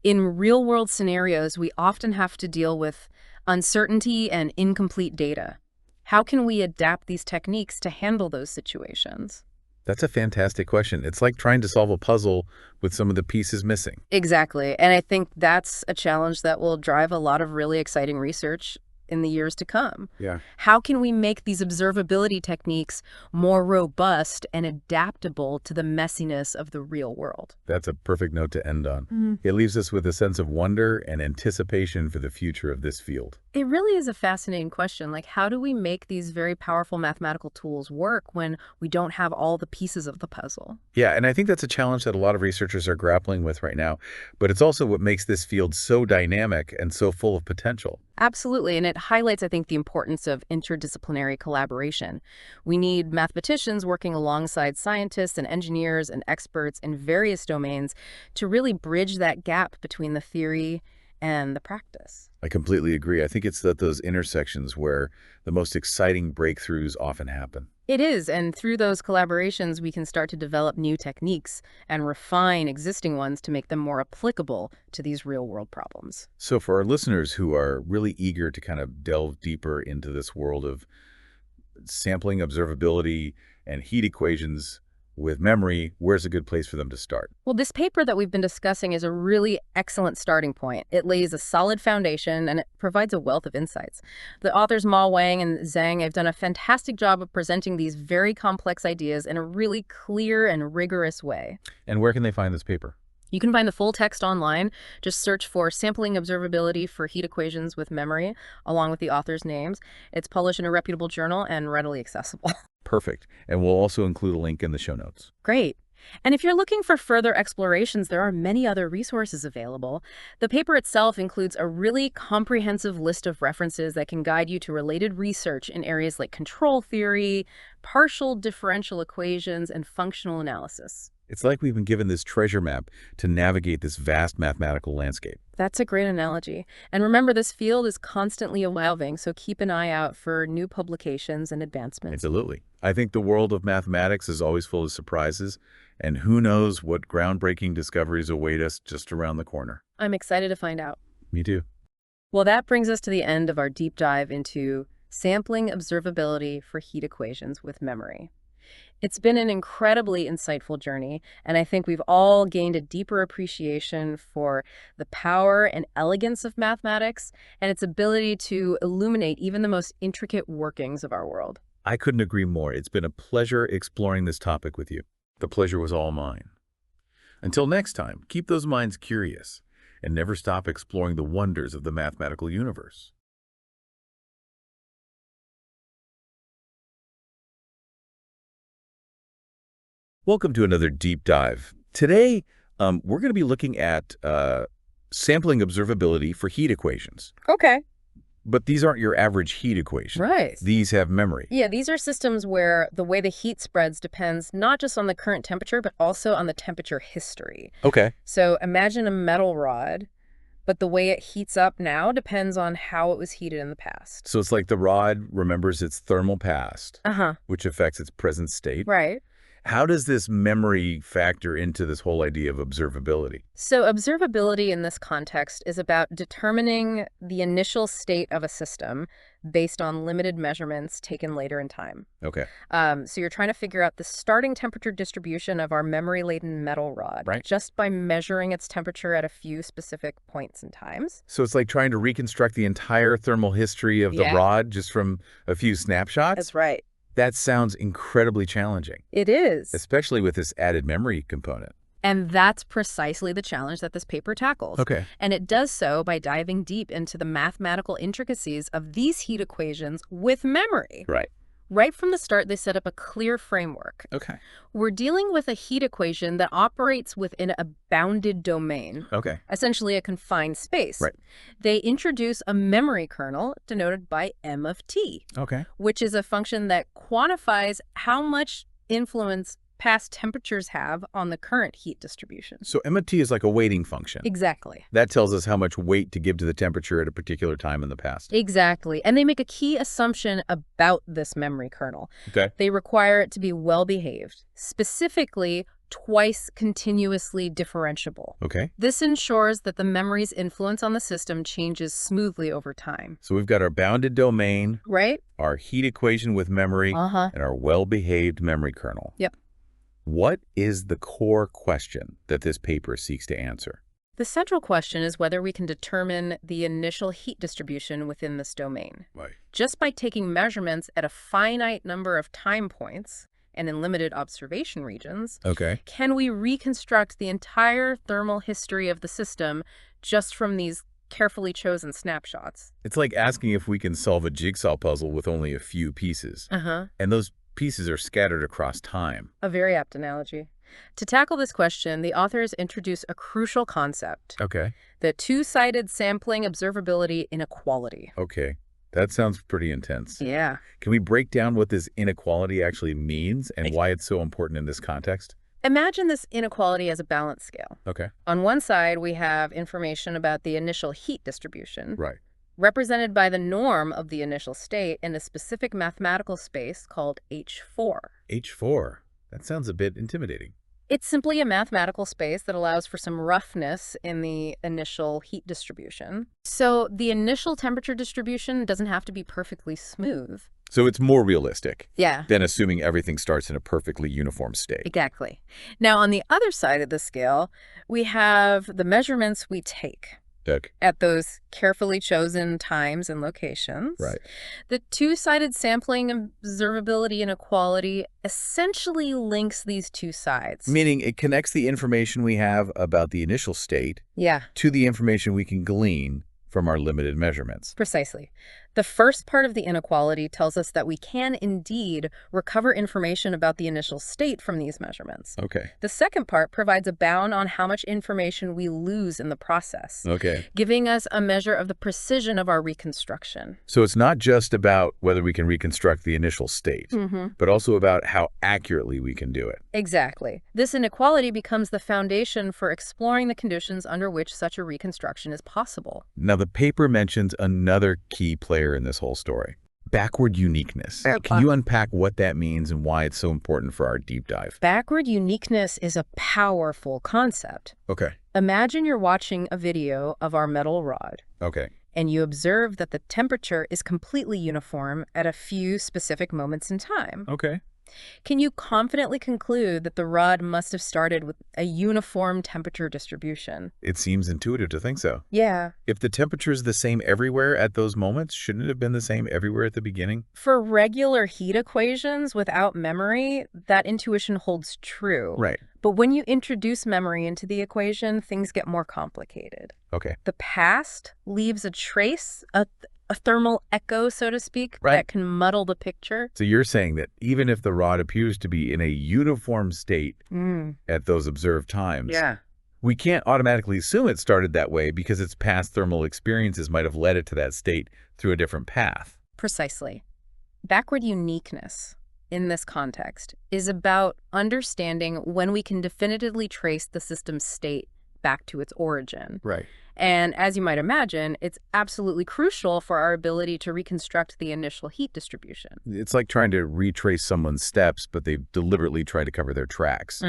In real-world scenarios, we often have to deal with uncertainty and incomplete data. How can we adapt these techniques to handle those situations? That's a fantastic question. It's like trying to solve a puzzle with some of the pieces missing. Exactly. And I think that's a challenge that will drive a lot of really exciting research in the years to come. Yeah. How can we make these observability techniques more robust and adaptable to the messiness of the real world? That's a perfect note to end on. It leaves us with a sense of wonder and anticipation for the future of this field. It really is a fascinating question. Like, how do we make these very powerful mathematical tools work when we don't have all the pieces of the puzzle? Yeah, and I think that's a challenge that a lot of researchers are grappling with right now, but it's also what makes this field so dynamic and so full of potential. Absolutely, and it highlights, I think, the importance of interdisciplinary collaboration. We need mathematicians working alongside scientists and engineers and experts in various domains to really bridge that gap between the theory and the practice. I completely agree. I think it's at those intersections where the most exciting breakthroughs often happen. It is, and through those collaborations, we can start to develop new techniques and refine existing ones to make them more applicable to these real-world problems. So for our listeners who are really eager to kind of delve deeper into this world of sampling observability and heat equations with memory, where's a good place for them to start? Well, this paper that we've been discussing is a really excellent starting point. It lays a solid foundation and it provides a wealth of insights. The authors Wang and Zhang have done a fantastic job of presenting these very complex ideas in a really clear and rigorous way. And where can they find this paper? You can find the full text online. Just search for Sampling Observability for Heat Equations with Memory, along with the authors' names. It's published in a reputable journal and readily accessible. Perfect. And we'll also include a link in the show notes. Great. And if you're looking for further explorations, there are many other resources available. The paper itself includes a really comprehensive list of references that can guide you to related research in areas like control theory, partial differential equations, and functional analysis. It's like we've been given this treasure map to navigate this vast mathematical landscape. That's a great analogy. And remember, this field is constantly evolving, so keep an eye out for new publications and advancements. Absolutely. I think the world of mathematics is always full of surprises, and who knows what groundbreaking discoveries await us just around the corner. I'm excited to find out. Me too. Well, that brings us to the end of our deep dive into sampling observability for heat equations with memory. It's been an incredibly insightful journey, and I think we've all gained a deeper appreciation for the power and elegance of mathematics and its ability to illuminate even the most intricate workings of our world. I couldn't agree more. It's been a pleasure exploring this topic with you. The pleasure was all mine. Until next time, keep those minds curious and never stop exploring the wonders of the mathematical universe. Welcome to another deep dive. Today, we're going to be looking at sampling observability for heat equations. Okay. But these aren't your average heat equations. Right. These have memory. Yeah, these are systems where the way the heat spreads depends not just on the current temperature, but also on the temperature history. Okay. So imagine a metal rod, but the way it heats up now depends on how it was heated in the past. So it's like the rod remembers its thermal past, Uh-huh. which affects its present state. Right. How does this memory factor into this whole idea of observability? So observability in this context is about determining the initial state of a system based on limited measurements taken later in time. Okay. So you're trying to figure out the starting temperature distribution of our memory-laden metal rod, Right. just by measuring its temperature at a few specific points and times. So it's like trying to reconstruct the entire thermal history of the Yeah. rod just from a few snapshots? That's right. That sounds incredibly challenging, It is. especially with this added memory component. And that's precisely the challenge that this paper tackles. Okay. And it does so by diving deep into the mathematical intricacies of these heat equations with memory. Right. Right from the start, they set up a clear framework. Okay. We're dealing with a heat equation that operates within a bounded domain, Okay. essentially a confined space. Right. They introduce a memory kernel denoted by m of t, Okay. which is a function that quantifies how much influence past temperatures have on the current heat distribution. So MT is like a weighting function. Exactly. That tells us how much weight to give to the temperature at a particular time in the past. Exactly. And they make a key assumption about this memory kernel. Okay. They require it to be well-behaved, specifically twice continuously differentiable. Okay. This ensures that the memory's influence on the system changes smoothly over time. So we've got our bounded domain, Right? our heat equation with memory, Uh-huh. and our well-behaved memory kernel. Yep. What is the core question that this paper seeks to answer? The central question is whether we can determine the initial heat distribution within this domain. Right. Just by taking measurements at a finite number of time points and in limited observation regions, Okay. can we reconstruct the entire thermal history of the system just from these carefully chosen snapshots? It's like asking if we can solve a jigsaw puzzle with only a few pieces. Uh-huh. And those pieces are scattered across time. A very apt analogy. To tackle this question, the authors introduce a crucial concept, Okay. the two-sided sampling observability inequality. Okay. That sounds pretty intense. Yeah. Can we break down what this inequality actually means and why it's so important in this context? Imagine this inequality as a balance scale. Okay. On one side, we have information about the initial heat distribution, Right. represented by the norm of the initial state in a specific mathematical space called H4. H4. That sounds a bit intimidating. It's simply a mathematical space that allows for some roughness in the initial heat distribution. So the initial temperature distribution doesn't have to be perfectly smooth. So it's more realistic Yeah. than assuming everything starts in a perfectly uniform state. Exactly. Now, on the other side of the scale, we have the measurements we take. Okay. at those carefully chosen times and locations. Right. The two-sided sampling observability inequality essentially links these two sides. Meaning it connects the information we have about the initial state Yeah, to the information we can glean from our limited measurements. precisely. The first part of the inequality tells us that we can indeed recover information about the initial state from these measurements. Okay. The second part provides a bound on how much information we lose in the process, Okay. giving us a measure of the precision of our reconstruction. So it's not just about whether we can reconstruct the initial state, but also about how accurately we can do it. Exactly. This inequality becomes the foundation for exploring the conditions under which such a reconstruction is possible. Now, the paper mentions another key player in this whole story. Backward uniqueness. Can you unpack what that means and why it's so important for our deep dive? Backward uniqueness is a powerful concept. Okay. Imagine you're watching a video of our metal rod, Okay. and you observe that the temperature is completely uniform at a few specific moments in time. Okay. Can you confidently conclude that the rod must have started with a uniform temperature distribution? It seems intuitive to think so. Yeah. If the temperature is the same everywhere at those moments, shouldn't it have been the same everywhere at the beginning? For regular heat equations without memory, that intuition holds true. Right. But when you introduce memory into the equation, things get more complicated. Okay. The past leaves a trace, a thermal echo, so to speak, Right. that can muddle the picture. So you're saying that even if the rod appears to be in a uniform state at those observed times, we can't automatically assume it started that way because its past thermal experiences might have led it to that state through a different path. Precisely. Backward uniqueness in this context is about understanding when we can definitively trace the system's state back to its origin. Right. And as you might imagine, it's absolutely crucial for our ability to reconstruct the initial heat distribution. It's like trying to retrace someone's steps, but they've deliberately tried to cover their tracks.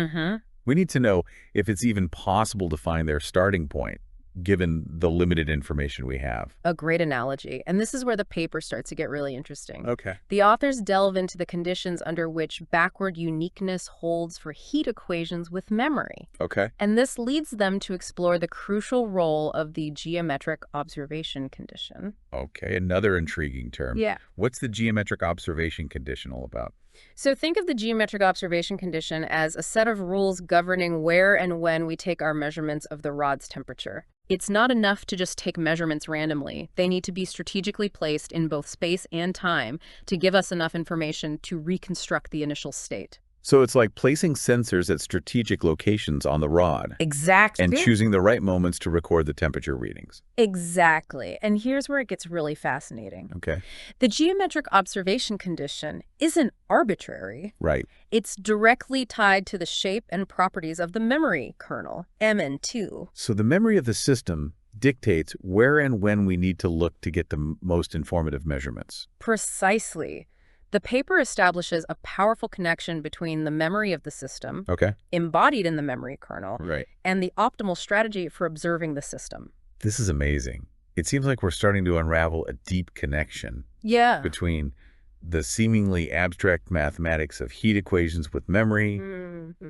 We need to know if it's even possible to find their starting point, given the limited information we have. A great analogy. And this is where the paper starts to get really interesting. Okay. The authors delve into the conditions under which backward uniqueness holds for heat equations with memory. Okay. And this leads them to explore the crucial role of the geometric observation condition. Okay, another intriguing term. Yeah. What's the geometric observation condition all about? So think of the geometric observation condition as a set of rules governing where and when we take our measurements of the rod's temperature. It's not enough to just take measurements randomly. They need to be strategically placed in both space and time to give us enough information to reconstruct the initial state. So it's like placing sensors at strategic locations on the rod Exactly. and choosing the right moments to record the temperature readings. Exactly. And here's where it gets really fascinating. Okay. The geometric observation condition isn't arbitrary. Right. It's directly tied to the shape and properties of the memory kernel, MN2. So the memory of the system dictates where and when we need to look to get the most informative measurements. Precisely. The paper establishes a powerful connection between the memory of the system, Okay. embodied in the memory kernel, Right. and the optimal strategy for observing the system. This is amazing. It seems like we're starting to unravel a deep connection Yeah. between the seemingly abstract mathematics of heat equations with memory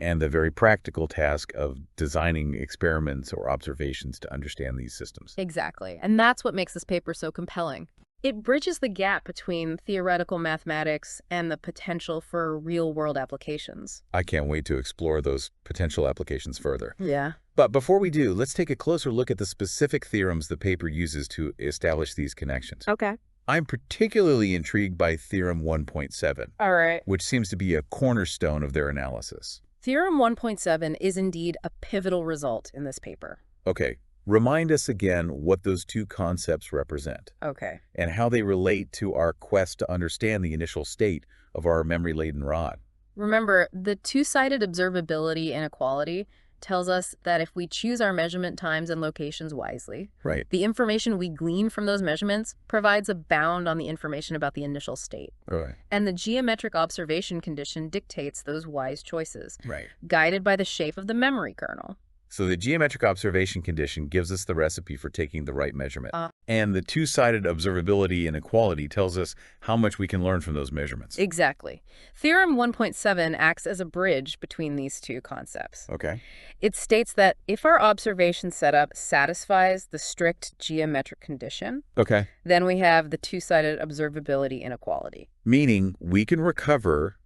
and the very practical task of designing experiments or observations to understand these systems. Exactly. And that's what makes this paper so compelling. It bridges the gap between theoretical mathematics and the potential for real-world applications. I can't wait to explore those potential applications further. Yeah. But before we do, let's take a closer look at the specific theorems the paper uses to establish these connections. Okay. I'm particularly intrigued by Theorem 1.7, All right. which seems to be a cornerstone of their analysis. Theorem 1.7 is indeed a pivotal result in this paper. Okay, remind us again what those two concepts represent Okay. and how they relate to our quest to understand the initial state of our memory-laden rod. Remember, the two-sided observability inequality tells us that if we choose our measurement times and locations wisely, Right. the information we glean from those measurements provides a bound on the information about the initial state. Right. And the geometric observation condition dictates those wise choices, Right. guided by the shape of the memory kernel. So the geometric observation condition gives us the recipe for taking the right measurement. Uh. And the two-sided observability inequality tells us how much we can learn from those measurements. Exactly. Theorem 1.7 acts as a bridge between these two concepts. Okay. It states that if our observation setup satisfies the strict geometric condition, Okay. then we have the two-sided observability inequality. Meaning we can recover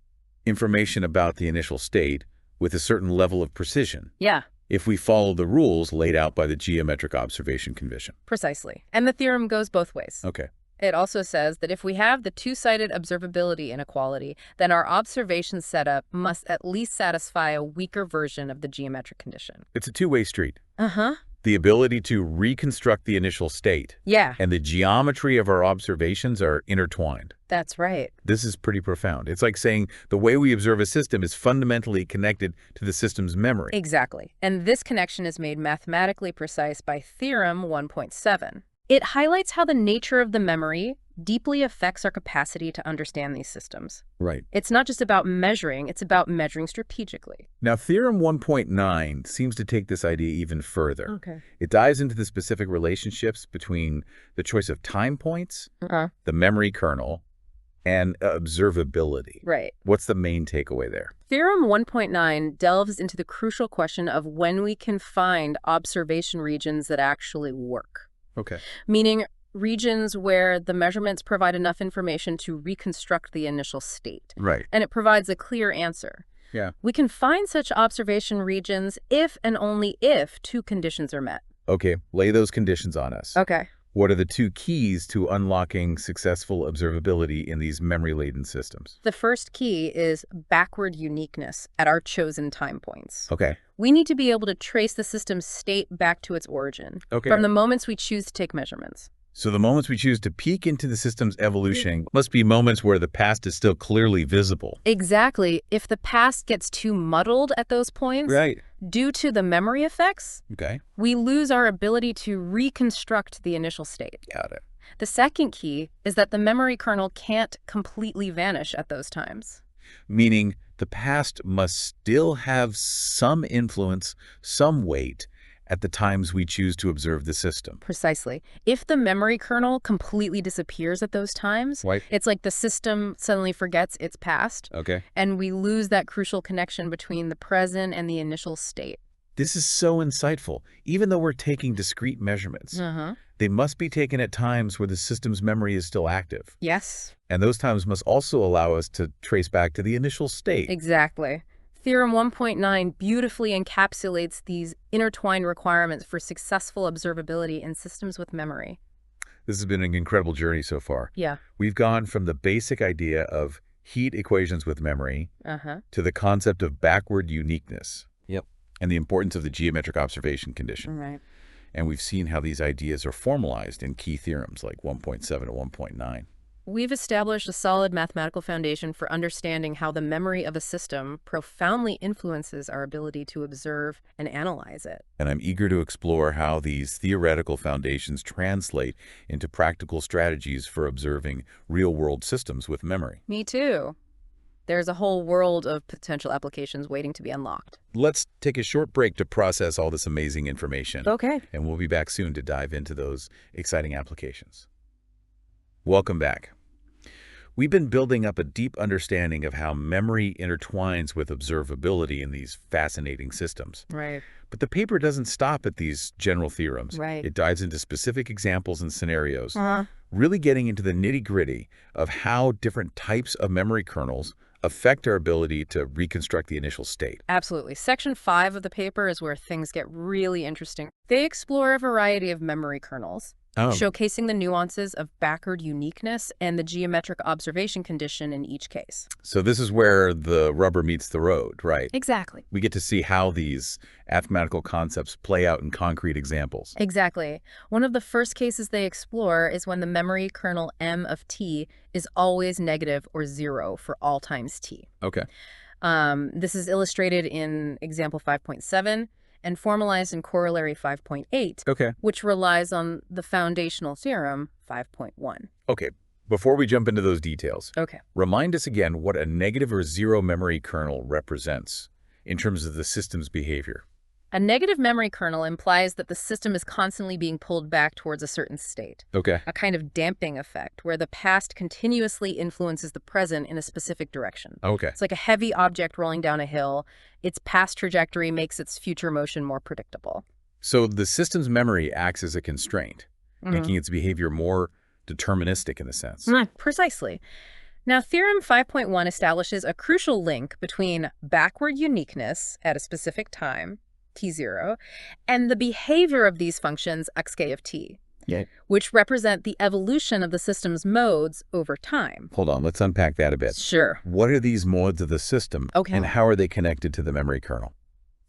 information about the initial state with a certain level of precision. Yeah. If we follow the rules laid out by the geometric observation condition. Precisely. And the theorem goes both ways. Okay. It also says that if we have the two-sided observability inequality, then our observation setup must at least satisfy a weaker version of the geometric condition. It's a two-way street. Uh-huh. The ability to reconstruct the initial state Yeah. and the geometry of our observations are intertwined. That's right. This is pretty profound. It's like saying the way we observe a system is fundamentally connected to the system's memory. Exactly. And this connection is made mathematically precise by Theorem 1.7. It highlights how the nature of the memory deeply affects our capacity to understand these systems. Right. It's not just about measuring, it's about measuring strategically. Now, Theorem 1.9 seems to take this idea even further. Okay. It dives into the specific relationships between the choice of time points, the memory kernel, and observability. Right. What's the main takeaway there? Theorem 1.9 delves into the crucial question of when we can find observation regions that actually work. Okay. Meaning regions where the measurements provide enough information to reconstruct the initial state. Right. And it provides a clear answer. Yeah. We can find such observation regions if and only if two conditions are met. Okay, lay those conditions on us. Okay. What are the two keys to unlocking successful observability in these memory-laden systems? The first key is backward uniqueness at our chosen time points. Okay. We need to be able to trace the system's state back to its origin from the moments we choose to take measurements. So the moments we choose to peek into the system's evolution must be moments where the past is still clearly visible. Exactly. If the past gets too muddled at those points, Right. due to the memory effects, Okay. we lose our ability to reconstruct the initial state. Got it. The second key is that the memory kernel can't completely vanish at those times. Meaning the past must still have some influence, some weight, at the times we choose to observe the system. Precisely. If the memory kernel completely disappears at those times, Right. it's like the system suddenly forgets its past, Okay. and we lose that crucial connection between the present and the initial state. This is so insightful. Even though we're taking discrete measurements, they must be taken at times where the system's memory is still active. Yes. And those times must also allow us to trace back to the initial state. Exactly. Theorem 1.9 beautifully encapsulates these intertwined requirements for successful observability in systems with memory. This has been an incredible journey so far. Yeah. We've gone from the basic idea of heat equations with memory to the concept of backward uniqueness. Yep. And the importance of the geometric observation condition. Right. And we've seen how these ideas are formalized in key theorems like 1.7 and 1.9. We've established a solid mathematical foundation for understanding how the memory of a system profoundly influences our ability to observe and analyze it. And I'm eager to explore how these theoretical foundations translate into practical strategies for observing real-world systems with memory. Me too. There's a whole world of potential applications waiting to be unlocked. Let's take a short break to process all this amazing information. Okay. And we'll be back soon to dive into those exciting applications. Welcome back. We've been building up a deep understanding of how memory intertwines with observability in these fascinating systems. Right. But the paper doesn't stop at these general theorems. Right. It dives into specific examples and scenarios, really getting into the nitty-gritty of how different types of memory kernels affect our ability to reconstruct the initial state. Absolutely. Section 5 of the paper is where things get really interesting. They explore a variety of memory kernels, showcasing the nuances of backward uniqueness and the geometric observation condition in each case. So this is where the rubber meets the road, right? Exactly. We get to see how these mathematical concepts play out in concrete examples. Exactly. One of the first cases they explore is when the memory kernel M of t is always negative or 0 for all times t. Okay. This is illustrated in example 5.7 and formalized in corollary 5.8, Okay. which relies on the foundational theorem 5.1. Okay. Before we jump into those details, Okay. remind us again what a negative or 0 memory kernel represents in terms of the system's behavior. A negative memory kernel implies that the system is constantly being pulled back towards a certain state, Okay. a kind of damping effect where the past continuously influences the present in a specific direction. Okay. It's like a heavy object rolling down a hill. Its past trajectory makes its future motion more predictable. So the system's memory acts as a constraint, making its behavior more deterministic in a sense. Precisely. Now, Theorem 5.1 establishes a crucial link between backward uniqueness at a specific time, t0, and the behavior of these functions, xk of t, which represent the evolution of the system's modes over time. Hold on, let's unpack that a bit. Sure. What are these modes of the system, and how are they connected to the memory kernel?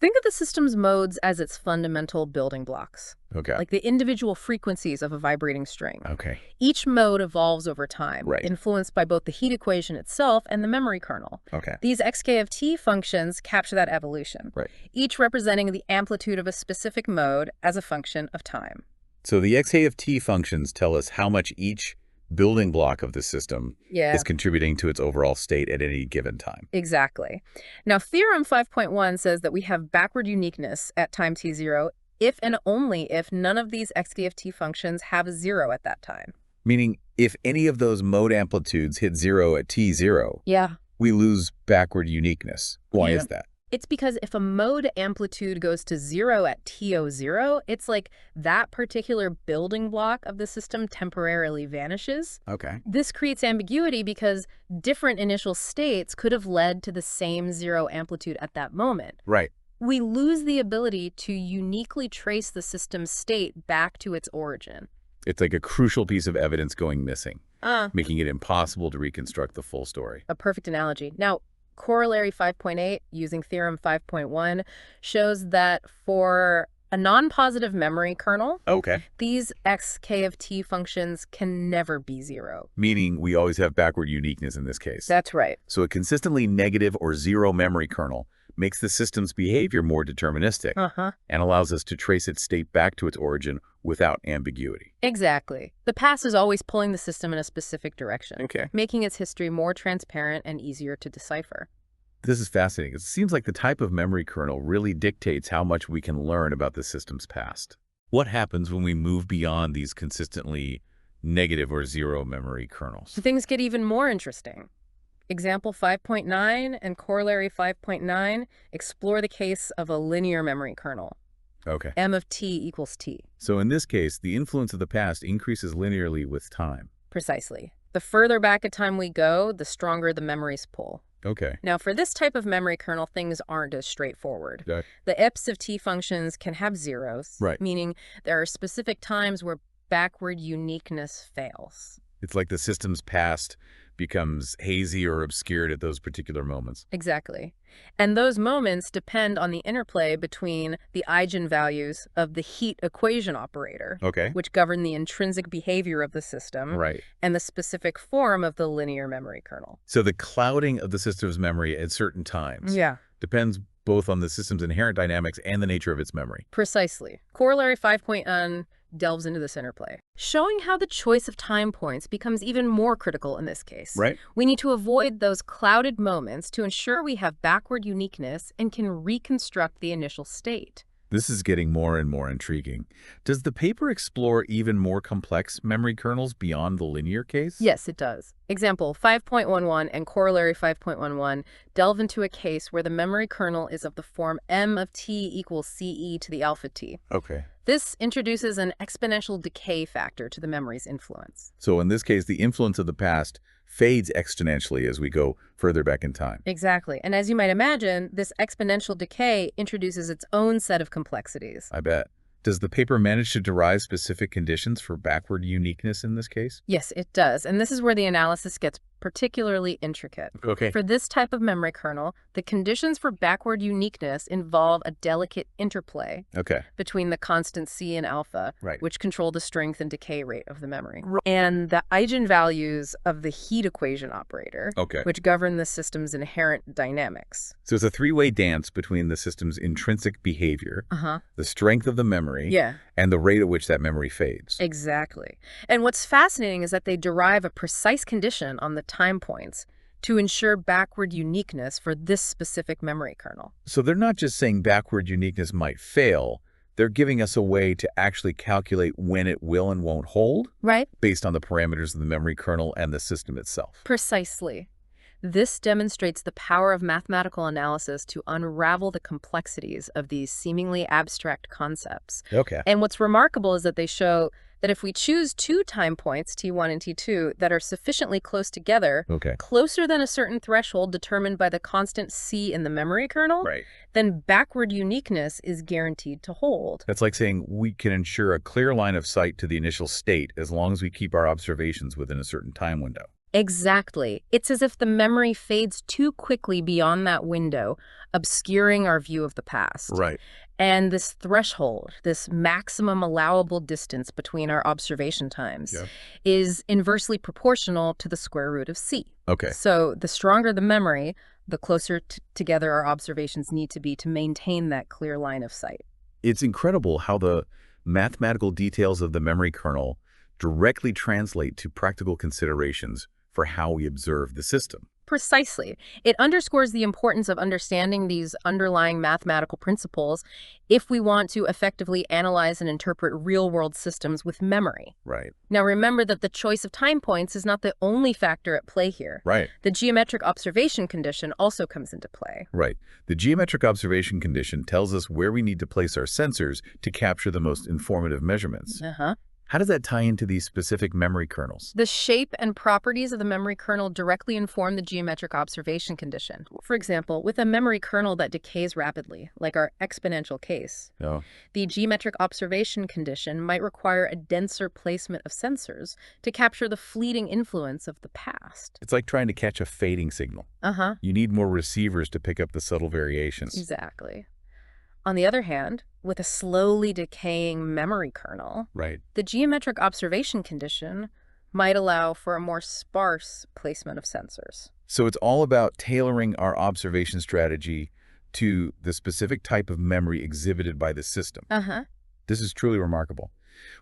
Think of the system's modes as its fundamental building blocks, Okay. like the individual frequencies of a vibrating string. Okay. Each mode evolves over time, Right. influenced by both the heat equation itself and the memory kernel. Okay. These xk of t functions capture that evolution, Right. each representing the amplitude of a specific mode as a function of time. So the xk of t functions tell us how much each building block of the system Yeah, is contributing to its overall state at any given time. exactly. Now, Theorem 5.1 says that we have backward uniqueness at time t0 if and only if none of these xk of t functions have a 0 at that time. Meaning, if any of those mode amplitudes hit 0 at t0, Yeah. we lose backward uniqueness. Why is that? It's because if a mode amplitude goes to 0 at TO0, it's like that particular building block of the system temporarily vanishes. Okay. This creates ambiguity because different initial states could have led to the same 0 amplitude at that moment. Right. We lose the ability to uniquely trace the system's state back to its origin. It's like a crucial piece of evidence going missing, making it impossible to reconstruct the full story. A perfect analogy. Now, Corollary 5.8, using Theorem 5.1, shows that for a non-positive memory kernel, Okay. these xk of t functions can never be 0. Meaning we always have backward uniqueness in this case. That's right. So a consistently negative or 0 memory kernel makes the system's behavior more deterministic and allows us to trace its state back to its origin without ambiguity. Exactly. The past is always pulling the system in a specific direction, Okay. making its history more transparent and easier to decipher. This is fascinating. It seems like the type of memory kernel really dictates how much we can learn about the system's past. What happens when we move beyond these consistently negative or 0 memory kernels? Things get even more interesting. Example 5.9 and Corollary 5.9 explore the case of a linear memory kernel. Okay. M of t equals t. So in this case, the influence of the past increases linearly with time. Precisely. The further back in time we go, the stronger the memories pull. Okay. Now, for this type of memory kernel, things aren't as straightforward. Okay. The ips of t functions can have zeros, Right. meaning there are specific times where backward uniqueness fails. It's like the system's past becomes hazy or obscured at those particular moments. Exactly. And those moments depend on the interplay between the eigenvalues of the heat equation operator, Okay. which govern the intrinsic behavior of the system, Right. and the specific form of the linear memory kernel. So the clouding of the system's memory at certain times depends both on the system's inherent dynamics and the nature of its memory. Precisely. Corollary 5.1 delves into this interplay, showing how the choice of time points becomes even more critical in this case. Right. We need to avoid those clouded moments to ensure we have backward uniqueness and can reconstruct the initial state. This is getting more and more intriguing. Does the paper explore even more complex memory kernels beyond the linear case? Yes, it does. Example 5.11 and Corollary 5.11 delve into a case where the memory kernel is of the form m of t equals ce to the alpha t. Okay. This introduces an exponential decay factor to the memory's influence. So in this case, the influence of the past fades exponentially as we go further back in time. Exactly. And as you might imagine, this exponential decay introduces its own set of complexities. I bet. Does the paper manage to derive specific conditions for backward uniqueness in this case? Yes, it does. And this is where the analysis gets particularly intricate. Okay. For this type of memory kernel, the conditions for backward uniqueness involve a delicate interplay Okay. between the constant c and alpha, Right. which control the strength and decay rate of the memory, and the eigenvalues of the heat equation operator, Okay. which govern the system's inherent dynamics. So it's a three-way dance between the system's intrinsic behavior, Uh-huh. the strength of the memory, Yeah. and the rate at which that memory fades. Exactly. And what's fascinating is that they derive a precise condition on the time points to ensure backward uniqueness for this specific memory kernel. So they're not just saying backward uniqueness might fail, they're giving us a way to actually calculate when it will and won't hold, Right? based on the parameters of the memory kernel and the system itself. Precisely. This demonstrates the power of mathematical analysis to unravel the complexities of these seemingly abstract concepts. Okay. And what's remarkable is that they show that if we choose two time points, T1 and T2, that are sufficiently close together, Okay. closer than a certain threshold determined by the constant C in the memory kernel, Right. then backward uniqueness is guaranteed to hold. That's like saying we can ensure a clear line of sight to the initial state as long as we keep our observations within a certain time window. Exactly. It's as if the memory fades too quickly beyond that window, obscuring our view of the past. Right. And this threshold, this maximum allowable distance between our observation times, Yeah. is inversely proportional to the square root of C. Okay. So the stronger the memory, the closer together our observations need to be to maintain that clear line of sight. It's incredible how the mathematical details of the memory kernel directly translate to practical considerations for how we observe the system. Precisely. It underscores the importance of understanding these underlying mathematical principles if we want to effectively analyze and interpret real-world systems with memory. Right. Now remember that the choice of time points is not the only factor at play here. Right. The geometric observation condition also comes into play. Right. The geometric observation condition tells us where we need to place our sensors to capture the most informative measurements. How does that tie into these specific memory kernels? The shape and properties of the memory kernel directly inform the geometric observation condition. For example, with a memory kernel that decays rapidly, like our exponential case, Oh. the geometric observation condition might require a denser placement of sensors to capture the fleeting influence of the past. It's like trying to catch a fading signal. You need more receivers to pick up the subtle variations. Exactly. On the other hand, with a slowly decaying memory kernel, Right. the geometric observation condition might allow for a more sparse placement of sensors. So it's all about tailoring our observation strategy to the specific type of memory exhibited by the system. This is truly remarkable.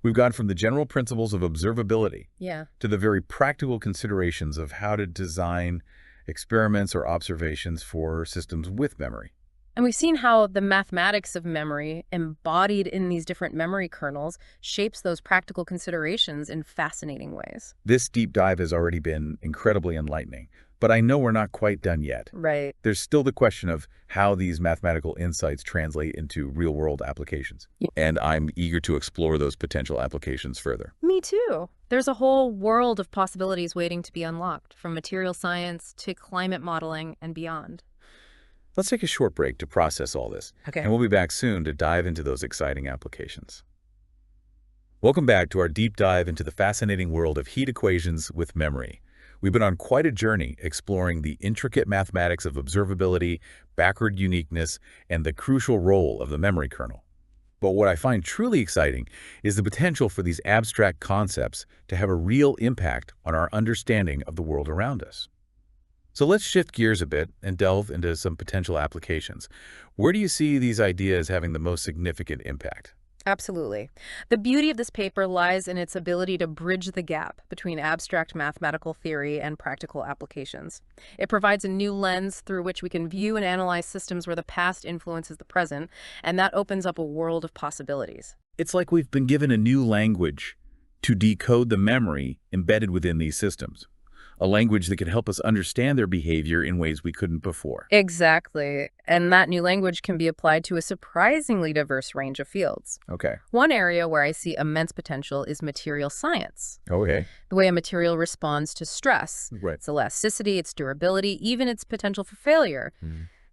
We've gone from the general principles of observability Yeah. to the very practical considerations of how to design experiments or observations for systems with memory. And we've seen how the mathematics of memory, embodied in these different memory kernels, shapes those practical considerations in fascinating ways. This deep dive has already been incredibly enlightening, but I know we're not quite done yet. Right. There's still the question of how these mathematical insights translate into real-world applications. Yeah. And I'm eager to explore those potential applications further. Me too. There's a whole world of possibilities waiting to be unlocked, from material science to climate modeling and beyond. Let's take a short break to process all this, Okay. and we'll be back soon to dive into those exciting applications. Welcome back to our deep dive into the fascinating world of heat equations with memory. We've been on quite a journey exploring the intricate mathematics of observability, backward uniqueness, and the crucial role of the memory kernel. But what I find truly exciting is the potential for these abstract concepts to have a real impact on our understanding of the world around us. So let's shift gears a bit and delve into some potential applications. Where do you see these ideas having the most significant impact? Absolutely. The beauty of this paper lies in its ability to bridge the gap between abstract mathematical theory and practical applications. It provides a new lens through which we can view and analyze systems where the past influences the present, and that opens up a world of possibilities. It's like we've been given a new language to decode the memory embedded within these systems. A language that can help us understand their behavior in ways we couldn't before. Exactly. And that new language can be applied to a surprisingly diverse range of fields. Okay. One area where I see immense potential is material science. Okay. The way a material responds to stress, Right. its elasticity, its durability, even its potential for failure.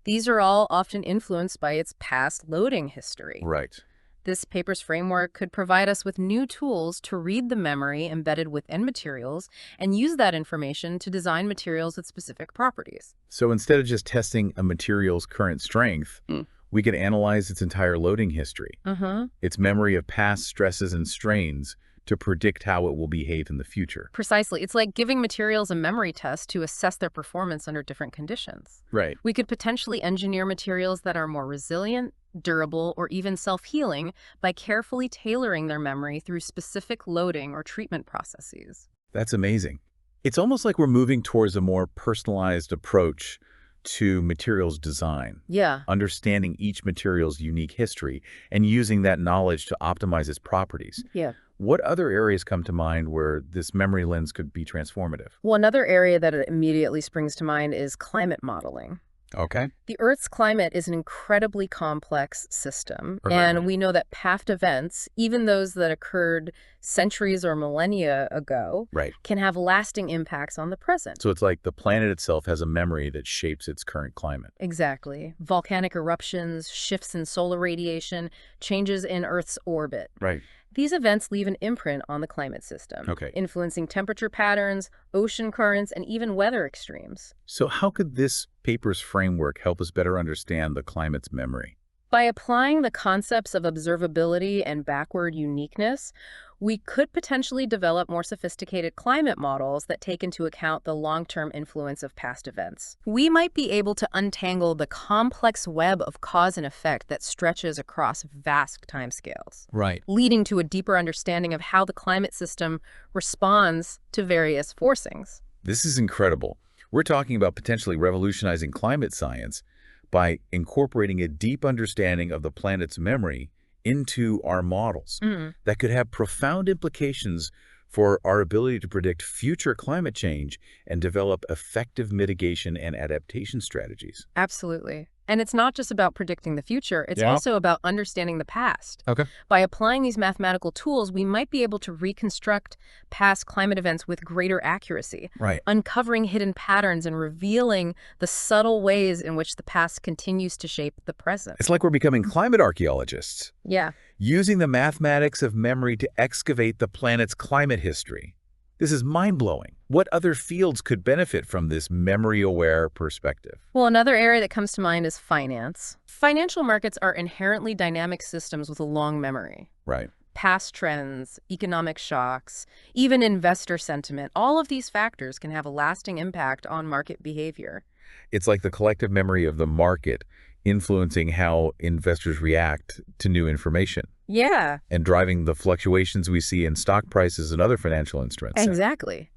These are all often influenced by its past loading history. Right. This paper's framework could provide us with new tools to read the memory embedded within materials and use that information to design materials with specific properties. So instead of just testing a material's current strength, we can analyze its entire loading history, its memory of past stresses and strains, to predict how it will behave in the future. Precisely. It's like giving materials a memory test to assess their performance under different conditions. Right. We could potentially engineer materials that are more resilient, durable, or even self-healing by carefully tailoring their memory through specific loading or treatment processes. That's amazing. It's almost like we're moving towards a more personalized approach to materials design, Yeah. understanding each material's unique history and using that knowledge to optimize its properties. Yeah. What other areas come to mind where this memory lens could be transformative? Well, another area that immediately springs to mind is climate modeling. Okay. The Earth's climate is an incredibly complex system, Right. and we know that past events, even those that occurred centuries or millennia ago, Right. can have lasting impacts on the present. So it's like the planet itself has a memory that shapes its current climate. Exactly. Volcanic eruptions, shifts in solar radiation, changes in Earth's orbit. Right. These events leave an imprint on the climate system, Okay. influencing temperature patterns, ocean currents, and even weather extremes. So how could this paper's framework help us better understand the climate's memory? By applying the concepts of observability and backward uniqueness, we could potentially develop more sophisticated climate models that take into account the long-term influence of past events. We might be able to untangle the complex web of cause and effect that stretches across vast timescales, Right. leading to a deeper understanding of how the climate system responds to various forcings. This is incredible. We're talking about potentially revolutionizing climate science by incorporating a deep understanding of the planet's memory into our models that could have profound implications for our ability to predict future climate change and develop effective mitigation and adaptation strategies. Absolutely. And it's not just about predicting the future, it's Yeah. also about understanding the past. Okay. By applying these mathematical tools, we might be able to reconstruct past climate events with greater accuracy, Right. uncovering hidden patterns and revealing the subtle ways in which the past continues to shape the present. It's like we're becoming climate archaeologists, Yeah. using the mathematics of memory to excavate the planet's climate history. This is mind-blowing. What other fields could benefit from this memory-aware perspective? Well, another area that comes to mind is finance. Financial markets are inherently dynamic systems with a long memory. Right. Past trends, economic shocks, even investor sentiment, all of these factors can have a lasting impact on market behavior. It's like the collective memory of the market influencing how investors react to new information Yeah, and driving the fluctuations we see in stock prices and other financial instruments. exactly.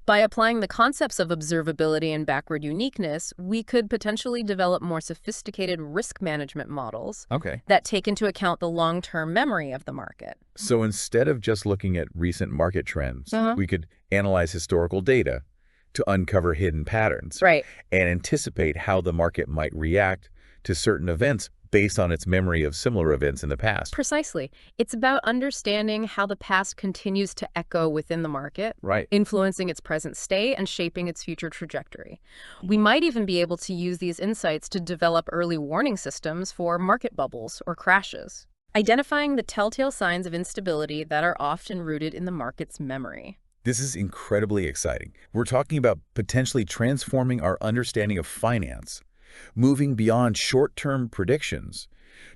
By applying the concepts of observability and backward uniqueness, we could potentially develop more sophisticated risk management models Okay. that take into account the long-term memory of the market. So instead of just looking at recent market trends, Uh-huh. we could analyze historical data to uncover hidden patterns Right. and anticipate how the market might react to certain events based on its memory of similar events in the past. Precisely. It's about understanding how the past continues to echo within the market, Right. influencing its present state and shaping its future trajectory. We might even be able to use these insights to develop early warning systems for market bubbles or crashes, identifying the telltale signs of instability that are often rooted in the market's memory. This is incredibly exciting. We're talking about potentially transforming our understanding of finance, moving beyond short-term predictions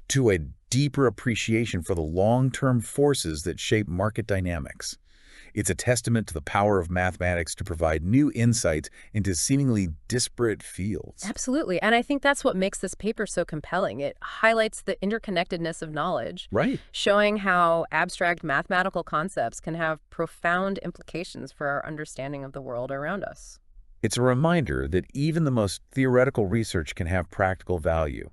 to a deeper appreciation for the long-term forces that shape market dynamics. It's a testament to the power of mathematics to provide new insights into seemingly disparate fields. Absolutely. And I think that's what makes this paper so compelling. It highlights the interconnectedness of knowledge, Right. showing how abstract mathematical concepts can have profound implications for our understanding of the world around us. It's a reminder that even the most theoretical research can have practical value,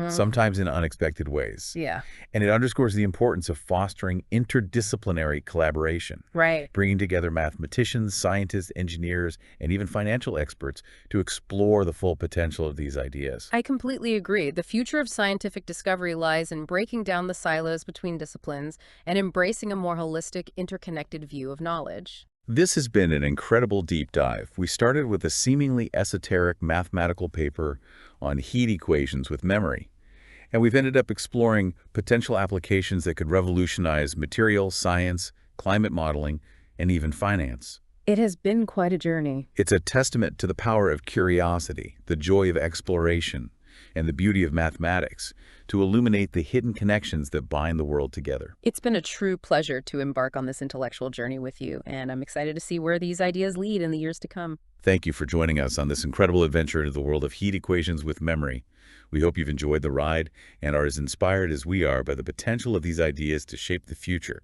sometimes in unexpected ways. Yeah. And it underscores the importance of fostering interdisciplinary collaboration, Right. bringing together mathematicians, scientists, engineers, and even financial experts to explore the full potential of these ideas. I completely agree. The future of scientific discovery lies in breaking down the silos between disciplines and embracing a more holistic, interconnected view of knowledge. This has been an incredible deep dive. We started with a seemingly esoteric mathematical paper on heat equations with memory, and we've ended up exploring potential applications that could revolutionize material science, climate modeling, and even finance. It has been quite a journey. It's a testament to the power of curiosity, the joy of exploration, and the beauty of mathematics to illuminate the hidden connections that bind the world together. It's been a true pleasure to embark on this intellectual journey with you, and I'm excited to see where these ideas lead in the years to come. Thank you for joining us on this incredible adventure into the world of heat equations with memory. We hope you've enjoyed the ride and are as inspired as we are by the potential of these ideas to shape the future.